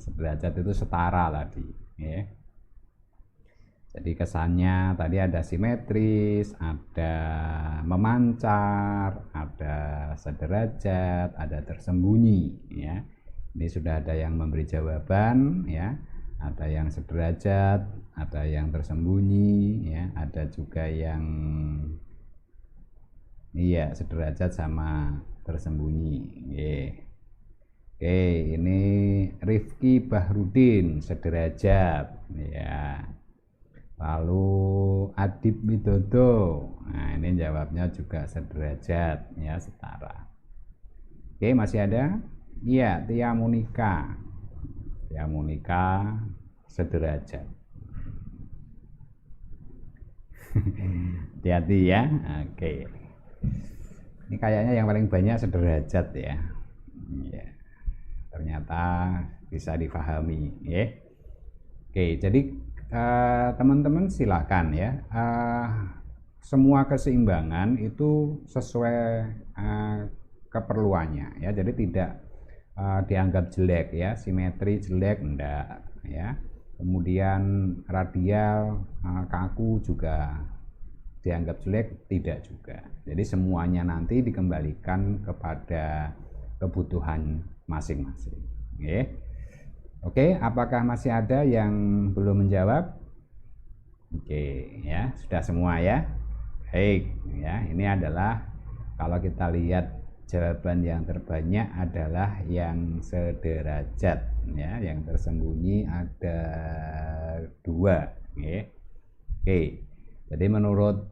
S1: Sederajat itu setara tadi ya. Jadi kesannya tadi ada simetris, ada memancar, ada sederajat, ada tersembunyi ya. Ini sudah ada yang memberi jawaban ya. Ada yang sederajat, ada yang tersembunyi ya, ada juga yang iya sederajat sama tersembunyi. Oke, ini Rifki Bahrudin sederajat ya. Lalu Adib Widodo, nah ini jawabnya juga sederajat ya, setara. Oke, masih ada? Iya, Tia Monika. Tia Monika sederajat. Hati-hati ya. Oke. Ini kayaknya yang paling banyak sederajat ya. Ya. Ternyata bisa difahami ya. Oke, jadi teman-teman silakan ya. Semua keseimbangan itu sesuai keperluannya ya. Jadi tidak dianggap jelek ya, simetri jelek enggak ya. Kemudian radial kaku juga dianggap jelek tidak juga. Jadi semuanya nanti dikembalikan kepada kebutuhan masing-masing. Oke, apakah masih ada yang belum menjawab? Oke, ya, sudah semua ya. Baik, ya, ini adalah kalau kita lihat jawaban yang terbanyak adalah yang sederajat ya, yang tersembunyi ada 2. Oke. Jadi menurut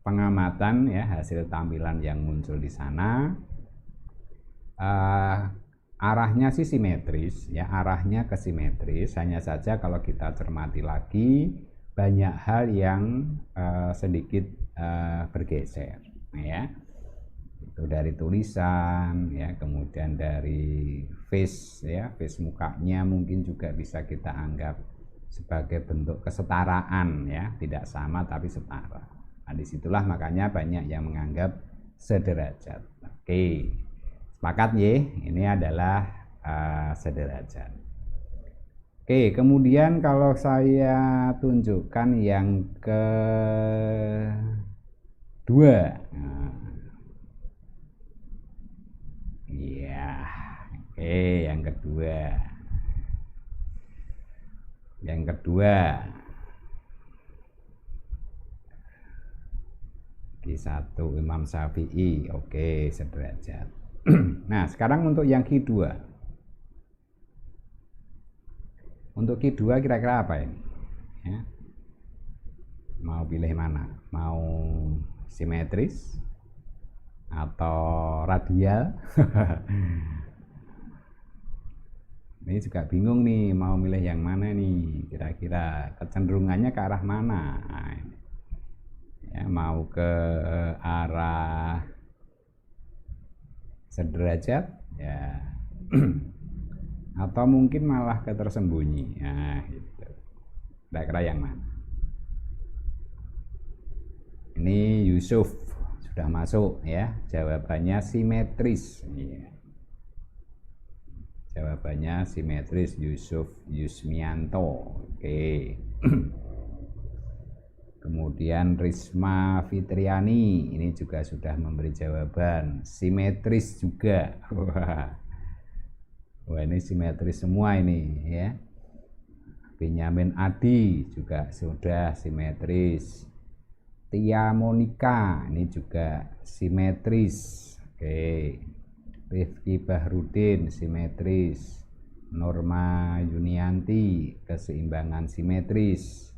S1: pengamatan ya, hasil tampilan yang muncul di sana arahnya sih simetris ya, arahnya ke simetris, hanya saja kalau kita cermati lagi banyak hal yang sedikit bergeser ya. Itu dari tulisan ya, kemudian dari face ya, face mukanya mungkin juga bisa kita anggap sebagai bentuk kesetaraan ya, tidak sama tapi setara. Nah, disitulah makanya banyak yang menganggap sederajat. Oke, sepakat ya, ini adalah sederajat. Oke, kemudian kalau saya tunjukkan yang kedua, iya, oke, yang kedua. Yang kedua, Q1 Imam Syafi'i, oke, sederajat. Nah, sekarang untuk yang Q2. Untuk Q2 kira-kira apa ini? Ya. Mau pilih mana? Mau simetris atau radial? Ini juga bingung nih, mau milih yang mana nih, kira-kira kecenderungannya ke arah mana. Ya, mau ke arah sederajat ya, atau mungkin malah ke tersembunyi. Nah, gitu. Kira-kira yang mana? Ini Yusuf sudah masuk ya, jawabannya simetris ya. Jawabannya simetris, Yusuf Yusmianto. Oke. Kemudian Risma Fitriani ini juga sudah memberi jawaban simetris juga. Wah, ini simetris semua ini ya. Benyamin Adi juga sudah simetris. Tia Monika ini juga simetris. Oke. Rifki Bahrudin simetris. Norma Yunianti keseimbangan simetris.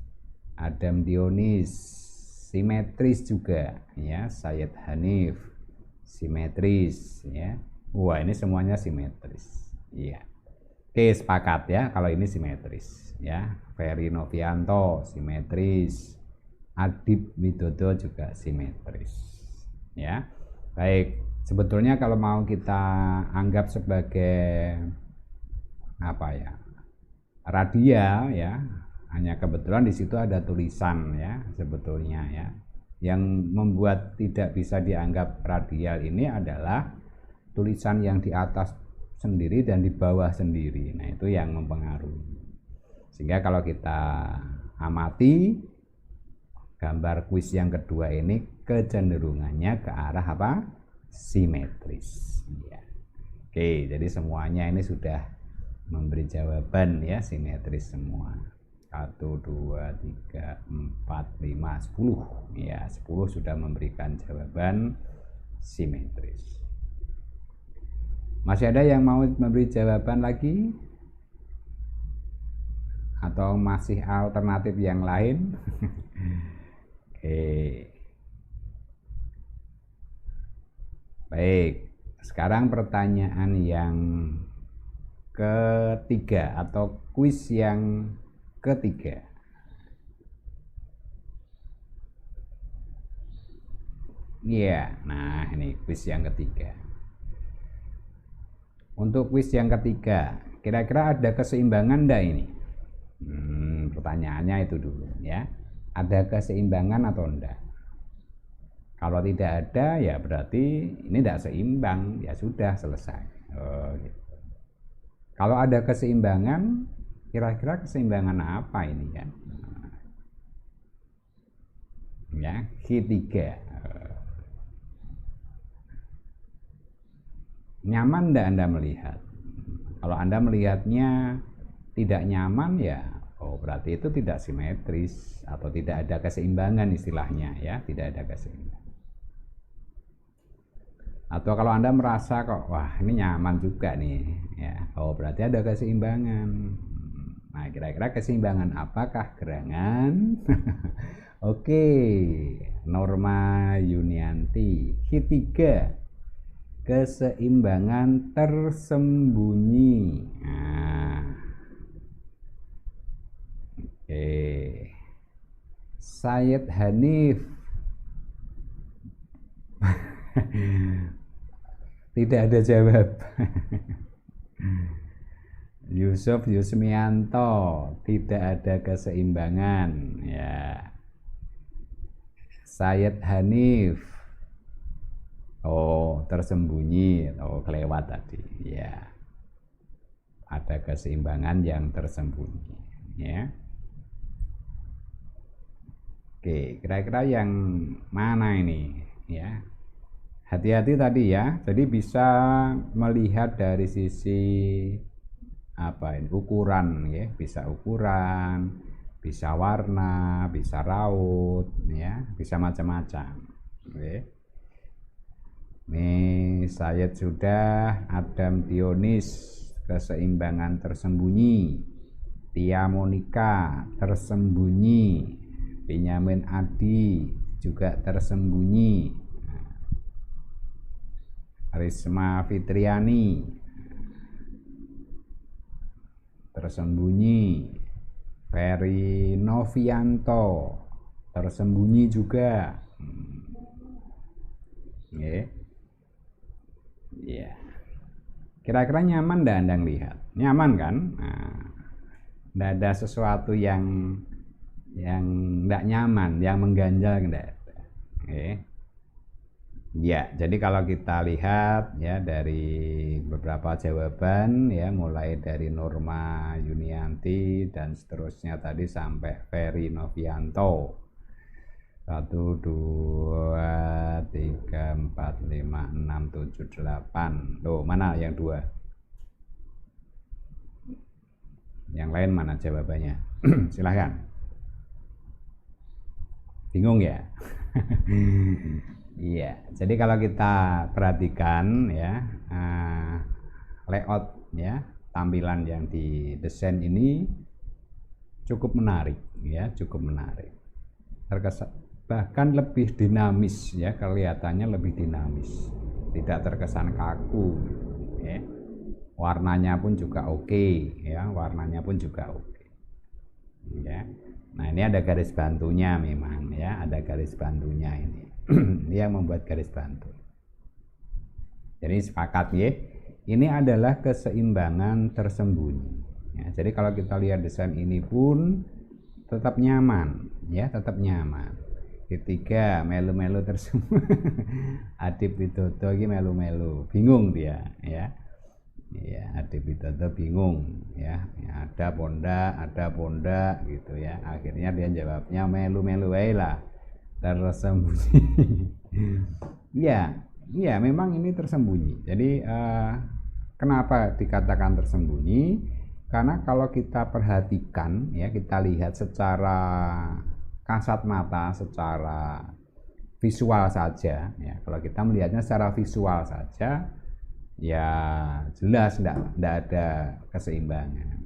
S1: Adam Dionis simetris juga ya. Sayyid Hanif simetris ya. Wah, ini semuanya simetris ya. Oke, sepakat ya kalau ini simetris ya. Ferry Novianto simetris. Adib Widodo juga simetris ya. Baik, sebetulnya kalau mau kita anggap sebagai apa ya, radial ya, hanya kebetulan di situ ada tulisan ya sebetulnya ya. Yang membuat tidak bisa dianggap radial ini adalah tulisan yang di atas sendiri dan di bawah sendiri. Nah, itu yang mempengaruhi. Sehingga kalau kita amati gambar kuis yang kedua ini kecenderungannya ke arah apa? Simetris ya. Oke, jadi semuanya ini sudah memberi jawaban ya, simetris semua. 1, 2, 3, 4, 5, 10 ya, 10 sudah memberikan jawaban simetris. Masih ada yang mau memberi jawaban lagi? Atau masih alternatif yang lain? Oke. Baik, Sekarang pertanyaan yang ketiga atau kuis yang ketiga. Iya, nah ini kuis yang ketiga. Untuk kuis yang ketiga, kira-kira ada keseimbangan enggak ini? Pertanyaannya itu dulu ya. Ada keseimbangan atau enggak? Kalau tidak ada ya berarti ini tidak seimbang, ya sudah selesai. Oh, gitu. Kalau ada keseimbangan, kira-kira keseimbangan apa ini ya? Ya, Q3. Nyaman enggak Anda melihat? Kalau Anda melihatnya tidak nyaman ya, oh berarti itu tidak simetris atau tidak ada keseimbangan istilahnya ya, tidak ada keseimbangan. Atau kalau Anda merasa kok, wah ini nyaman juga nih, ya, oh berarti ada keseimbangan. Nah, kira-kira keseimbangan apakah gerangan? Oke, Norma Yunianti. Ketiga, keseimbangan tersembunyi. Nah, oke. Sayyid Hanif. Tidak ada jawab. Yusuf Yusmianto, tidak ada keseimbangan ya. Sayyid Hanif, oh tersembunyi, oh kelewat tadi ya. Ada keseimbangan yang tersembunyi ya. Oke, kira-kira yang mana ini ya? Hati-hati tadi ya, jadi bisa melihat dari sisi apa ini, ukuran ya, bisa ukuran, bisa warna, bisa raut ya, bisa macam-macam. Oke. Nih Sayyid sudah, Adam Dionis, keseimbangan tersembunyi. Tia Monika tersembunyi. Benyamin Adi juga tersembunyi. Risma Fitriani tersembunyi. Ferry Novianto tersembunyi juga. Ya. Kira-kira nyaman enggak Anda lihat? Nyaman kan? Nah, enggak ada sesuatu yang enggak nyaman, yang mengganjal enggak ada. Ya, jadi kalau kita lihat ya dari beberapa jawaban ya, mulai dari Norma Yunianti dan seterusnya tadi sampai Ferry Novianto. 1, 2, 3, 4, 5, 6, 7, 8. Loh, mana yang 2? Yang lain mana jawabannya? Silahkan. Bingung ya? Iya, jadi kalau kita perhatikan ya, layout ya, tampilan yang didesain ini cukup menarik ya, cukup menarik. Terkesan bahkan lebih dinamis ya, kelihatannya lebih dinamis, tidak terkesan kaku ya. Warnanya pun juga oke ya, warnanya pun juga oke ya. Nah, ini ada garis bantunya memang ya, ada garis bantunya ini. Dia membuat garis bantu. Jadi sepakat ya, ini adalah keseimbangan tersembunyi ya. Jadi kalau kita lihat desain ini pun tetap nyaman ya, tetap nyaman. Ketiga, melu-melu tersembunyi. Adip Widodo ini melu-melu, bingung dia ya. Ya, Adip Widodo bingung ya, ada pondak gitu ya. Akhirnya dia jawabnya melu-melu wae lah, tersembunyi. Ya, memang ini tersembunyi. Jadi kenapa dikatakan tersembunyi? Karena kalau kita perhatikan ya, kita lihat secara kasat mata, secara visual saja ya. Kalau kita melihatnya secara visual saja, ya jelas tidak ada keseimbangan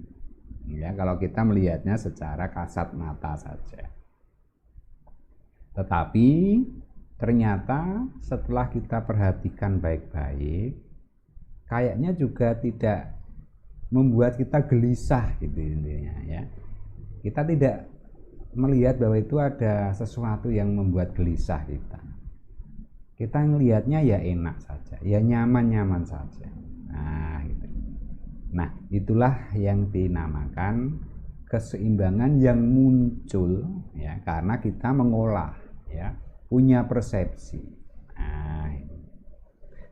S1: ya, kalau kita melihatnya secara kasat mata saja. Tetapi ternyata setelah kita perhatikan baik-baik, kayaknya juga tidak membuat kita gelisah gitu intinya ya. Kita tidak melihat bahwa itu ada sesuatu yang membuat gelisah kita. Kita melihatnya ya enak saja, ya nyaman-nyaman saja. Nah, gitu. Nah, itulah yang dinamakan keseimbangan yang muncul ya karena kita mengolah ya, punya persepsi.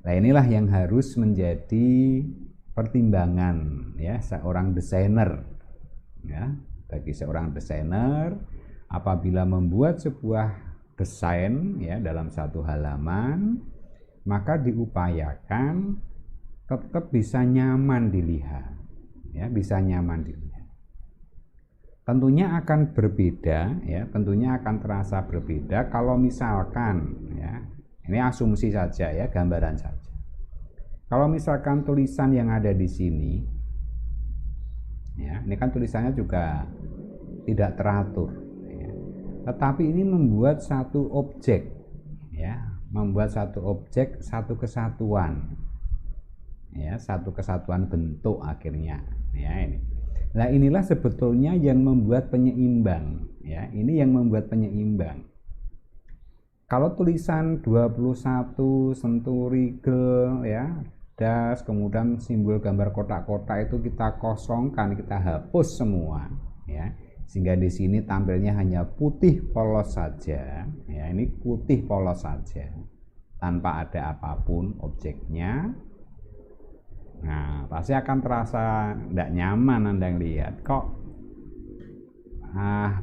S1: Nah, inilah yang harus menjadi pertimbangan ya seorang desainer ya. Bagi seorang desainer, apabila membuat sebuah desain ya dalam satu halaman, maka diupayakan tetap bisa nyaman dilihat ya, bisa nyaman dilihat. Tentunya akan berbeda ya, tentunya akan terasa berbeda kalau misalkan ya, ini asumsi saja ya, gambaran saja. Kalau misalkan tulisan yang ada di sini ya, ini kan tulisannya juga tidak teratur ya. Tetapi ini membuat satu objek ya, membuat satu objek, satu kesatuan ya, satu kesatuan bentuk akhirnya ya ini. Nah, inilah sebetulnya yang membuat penyeimbang ya, ini yang membuat penyeimbang. Kalau tulisan 21 senturigel ya, das, kemudian simbol gambar kotak-kotak itu kita kosongkan, kita hapus semua ya, sehingga di sini tampilnya hanya putih polos saja ya, ini putih polos saja tanpa ada apapun objeknya. Nah, pasti akan terasa tidak nyaman Anda lihat, kok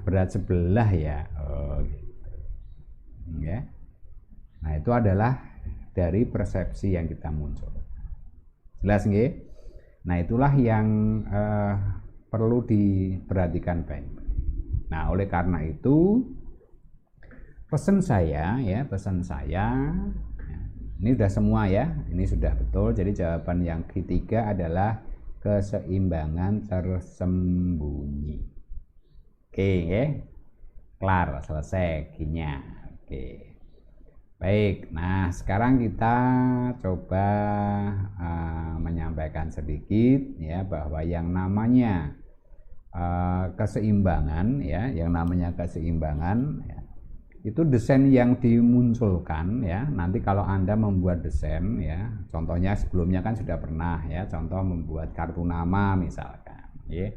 S1: berat sebelah ya, gitu ya. Nah, itu adalah dari persepsi yang kita muncul. Jelas nggih? Nah, itulah yang perlu diperhatikan baik. Nah, oleh karena itu pesan saya ya, ini sudah semua ya, ini sudah betul. Jadi jawaban yang ketiga adalah keseimbangan tersembunyi. Oke ya, kelar, selesai ginya. Oke. Baik, nah sekarang kita coba menyampaikan sedikit ya bahwa yang namanya keseimbangan ya, yang namanya keseimbangan ya, itu desain yang dimunculkan ya. Nanti kalau Anda membuat desain ya, contohnya sebelumnya kan sudah pernah ya, contoh membuat kartu nama misalkan ya,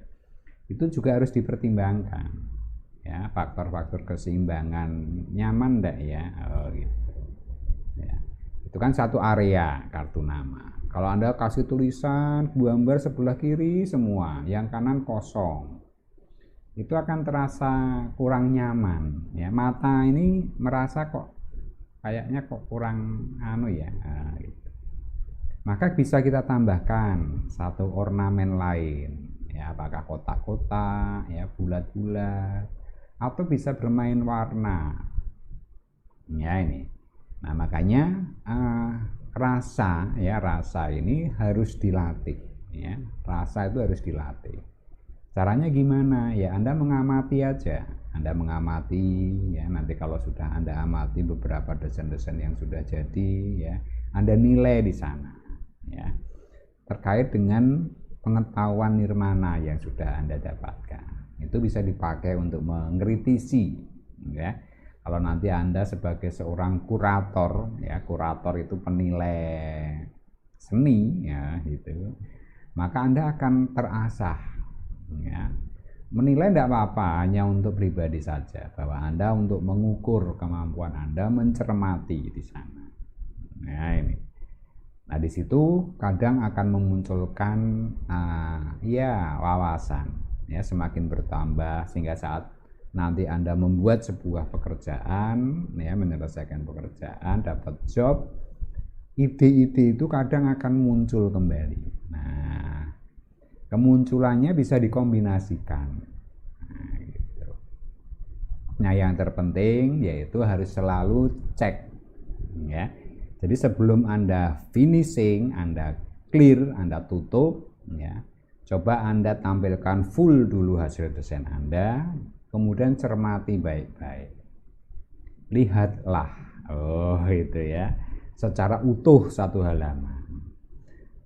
S1: itu juga harus dipertimbangkan ya, faktor-faktor keseimbangan, nyaman enggak ya, gitu ya. Itu kan satu area kartu nama. Kalau Anda kasih tulisan gambar sebelah kiri semua, yang kanan kosong, itu akan terasa kurang nyaman ya. Mata ini merasa kok kayaknya kok kurang gitu. Maka bisa kita tambahkan satu ornamen lain ya, apakah kotak-kotak ya, bulat-bulat, atau bisa bermain warna ya ini. Nah, makanya rasa ini harus dilatih ya. Rasa itu harus dilatih. Caranya gimana ya? Anda mengamati aja, Anda mengamati ya. Nanti kalau sudah Anda amati beberapa desain-desain yang sudah jadi ya, Anda nilai di sana ya, terkait dengan pengetahuan nirmana yang sudah Anda dapatkan. Itu bisa dipakai untuk mengkritisi ya. Kalau nanti Anda sebagai seorang kurator ya, kurator itu penilai seni ya gitu, maka Anda akan terasah ya. Menilai tidak apa-apa, hanya untuk pribadi saja, bahwa Anda untuk mengukur kemampuan Anda mencermati di sana. Nah ini. Nah, di situ kadang akan memunculkan wawasan ya, semakin bertambah, sehingga saat nanti Anda membuat sebuah pekerjaan ya, menyelesaikan pekerjaan, dapat job, ide-ide itu kadang akan muncul kembali. Nah, kemunculannya bisa dikombinasikan. Nah, gitu. Nah, yang terpenting yaitu harus selalu cek ya. Jadi sebelum Anda finishing, Anda clear, Anda tutup ya, coba Anda tampilkan full dulu hasil desain Anda, kemudian cermati baik-baik. Lihatlah Oh, itu ya. Secara utuh satu halaman.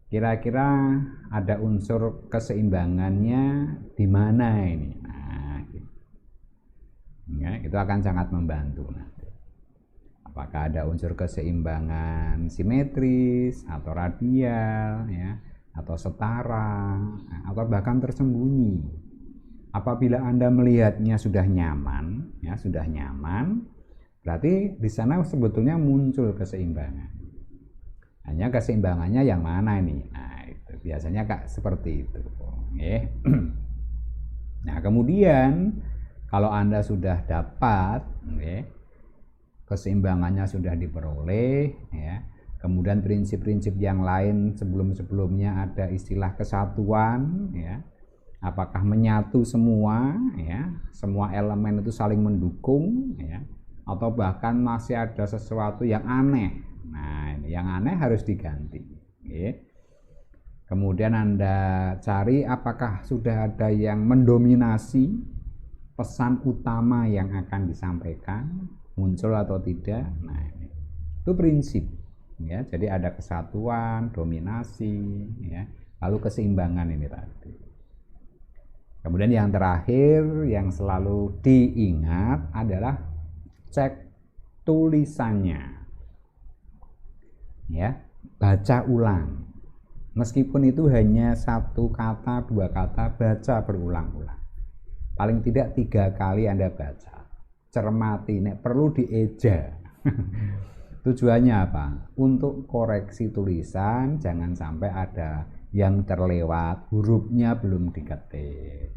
S1: Kira-kira ada unsur keseimbangannya di mana ini? Nah, gitu. Ya, itu akan sangat membantu nanti. Apakah ada unsur keseimbangan simetris atau radial, ya, atau setara, atau bahkan tersembunyi. Apabila Anda melihatnya sudah nyaman, ya, sudah nyaman, berarti di sana sebetulnya muncul keseimbangan. Hanya keseimbangannya yang mana ini? Nah, itu biasanya seperti itu. Oke. Nah, kemudian kalau Anda sudah dapat, oke, keseimbangannya sudah diperoleh, ya. Kemudian prinsip-prinsip yang lain sebelum-sebelumnya ada istilah kesatuan, ya. Apakah menyatu semua, ya, semua elemen itu saling mendukung, ya, atau bahkan masih ada sesuatu yang aneh. Nah, ini yang aneh harus diganti. Oke. Kemudian Anda cari apakah sudah ada yang mendominasi pesan utama yang akan disampaikan, muncul atau tidak. Nah, ini itu prinsip, ya. Jadi ada kesatuan, dominasi, ya, lalu keseimbangan ini tadi. Kemudian yang terakhir yang selalu diingat adalah cek tulisannya. Ya, baca ulang. Meskipun itu hanya satu kata, dua kata, baca berulang-ulang. Paling tidak 3 kali Anda baca. Cermati, perlu dieja. Tujuannya apa? Untuk koreksi tulisan, jangan sampai ada yang terlewat, hurufnya belum diketik.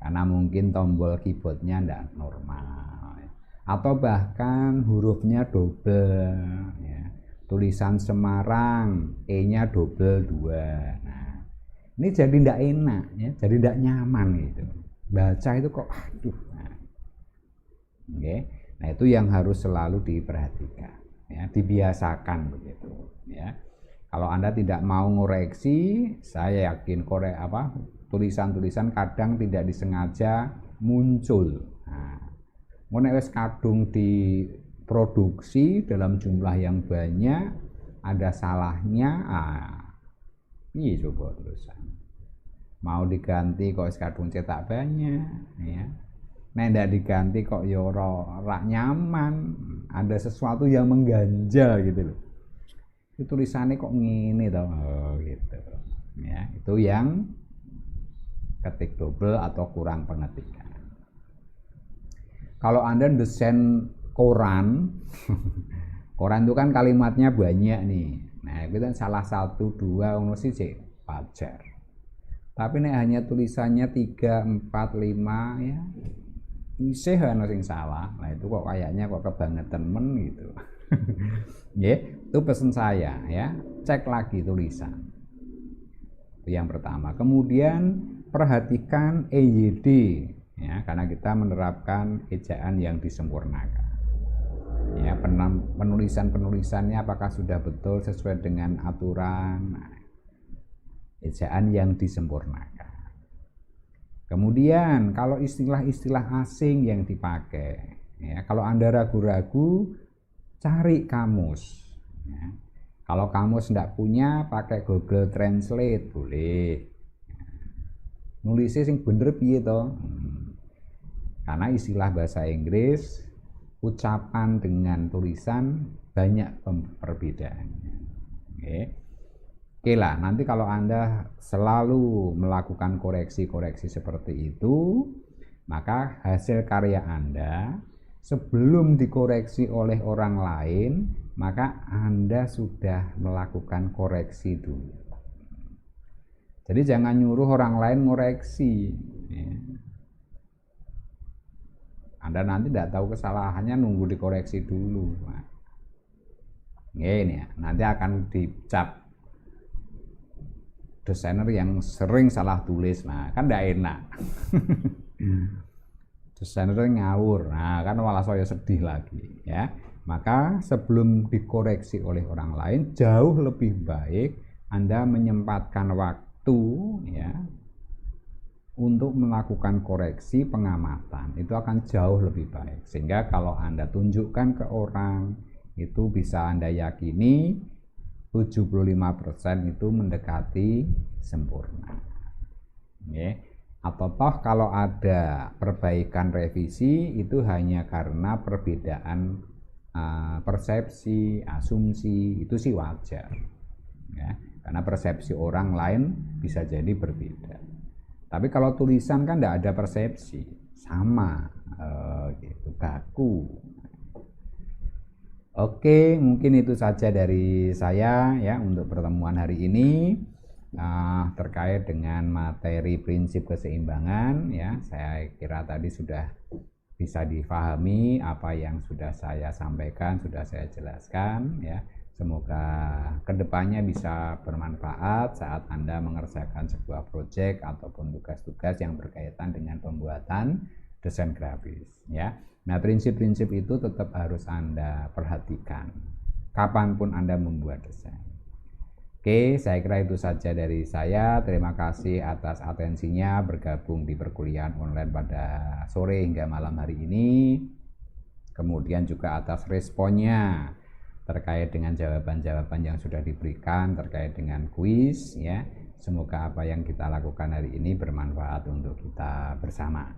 S1: Karena mungkin tombol keyboardnya tidak normal. Atau bahkan hurufnya double, ya. Tulisan Semarang, E-nya double 2. Nah, ini jadi tidak enak, ya, jadi tidak nyaman gitu. Baca itu kok, aduh. Nah, okay. Nah, itu yang harus selalu diperhatikan, ya, dibiasakan begitu, ya. Kalau Anda tidak mau ngoreksi, saya yakin tulisan-tulisan kadang tidak disengaja muncul. Nah, wis kadung diproduksi dalam jumlah yang banyak, ada salahnya, iya coba terusan. Mau diganti kok kadung cetak banyak, ya. Ndak diganti kok ya ora nyaman, ada sesuatu yang mengganjal gitu loh. Itu tulisannya kok ngene toh, gitu. Ya, itu yang ketik double atau kurang pengetikan. Kalau Anda desain koran, koran itu kan kalimatnya banyak nih. Nah, itu kan salah 1, 2 ngono sih wajar. Tapi nek hanya tulisannya 3, 4, 5, ya isih ana sing salah. Nah, itu kok kayaknya kok kebangetan gitu. Ya, itu pesan saya, ya. Cek lagi tulisan. Itu yang pertama. Kemudian perhatikan EYD, ya, karena kita menerapkan ejaan yang disempurnakan. Ya, penulisannya apakah sudah betul sesuai dengan aturan. Nah, ejaan yang disempurnakan. Kemudian kalau istilah-istilah asing yang dipakai, ya, kalau Anda ragu-ragu, cari kamus. Ya. Kalau kamus tidak punya, pakai Google Translate boleh. Nulisnya sing bener piye to? Karena istilah bahasa Inggris, ucapan dengan tulisan banyak perbedaannya. Oke lah, nanti kalau Anda selalu melakukan koreksi-koreksi seperti itu, maka hasil karya Anda sebelum dikoreksi oleh orang lain, maka Anda sudah melakukan koreksi dulu. Jadi jangan nyuruh orang lain ngoreksi. Anda nanti tidak tahu kesalahannya, nunggu dikoreksi dulu. Nah, ini ya, nanti akan dicap desainer yang sering salah tulis. Nah, kan tidak enak. Desainer ngawur. Nah, kan malah saya sedih lagi, ya. Maka sebelum dikoreksi oleh orang lain, jauh lebih baik Anda menyempatkan waktu, ya, untuk melakukan koreksi pengamatan. Itu akan jauh lebih baik. Sehingga kalau Anda tunjukkan ke orang, itu bisa Anda yakini 75% itu mendekati sempurna. Ya. Atau toh kalau ada perbaikan revisi itu hanya karena perbedaan persepsi, asumsi, itu sih wajar. Ya, karena persepsi orang lain bisa jadi berbeda. Tapi kalau tulisan kan tidak ada persepsi, sama gitu, baku. Oke, mungkin itu saja dari saya ya untuk pertemuan hari ini terkait dengan materi prinsip keseimbangan. Ya, saya kira tadi sudah bisa difahami apa yang sudah saya sampaikan, sudah saya jelaskan. Ya, semoga kedepannya bisa bermanfaat saat Anda mengerjakan sebuah proyek ataupun tugas-tugas yang berkaitan dengan pembuatan desain grafis. Ya. Nah, prinsip-prinsip itu tetap harus Anda perhatikan kapanpun Anda membuat desain. Oke, saya kira itu saja dari saya. Terima kasih atas atensinya bergabung di perkuliahan online pada sore hingga malam hari ini. Kemudian juga atas responnya terkait dengan jawaban-jawaban yang sudah diberikan terkait dengan kuis ya. Semoga apa yang kita lakukan hari ini bermanfaat untuk kita bersama.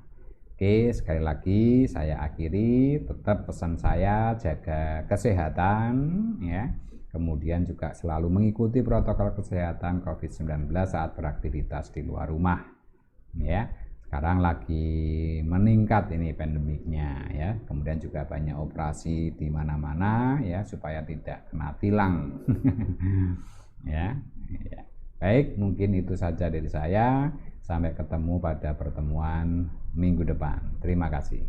S1: Oke, sekali lagi saya akhiri, tetap pesan saya jaga kesehatan ya. Kemudian juga selalu mengikuti protokol kesehatan COVID-19 saat beraktivitas di luar rumah. Ya. Sekarang lagi meningkat ini pandemiknya ya. Kemudian juga banyak operasi di mana-mana ya supaya tidak kena tilang. ya. Baik, mungkin itu saja dari saya. Sampai ketemu pada pertemuan minggu depan. Terima kasih.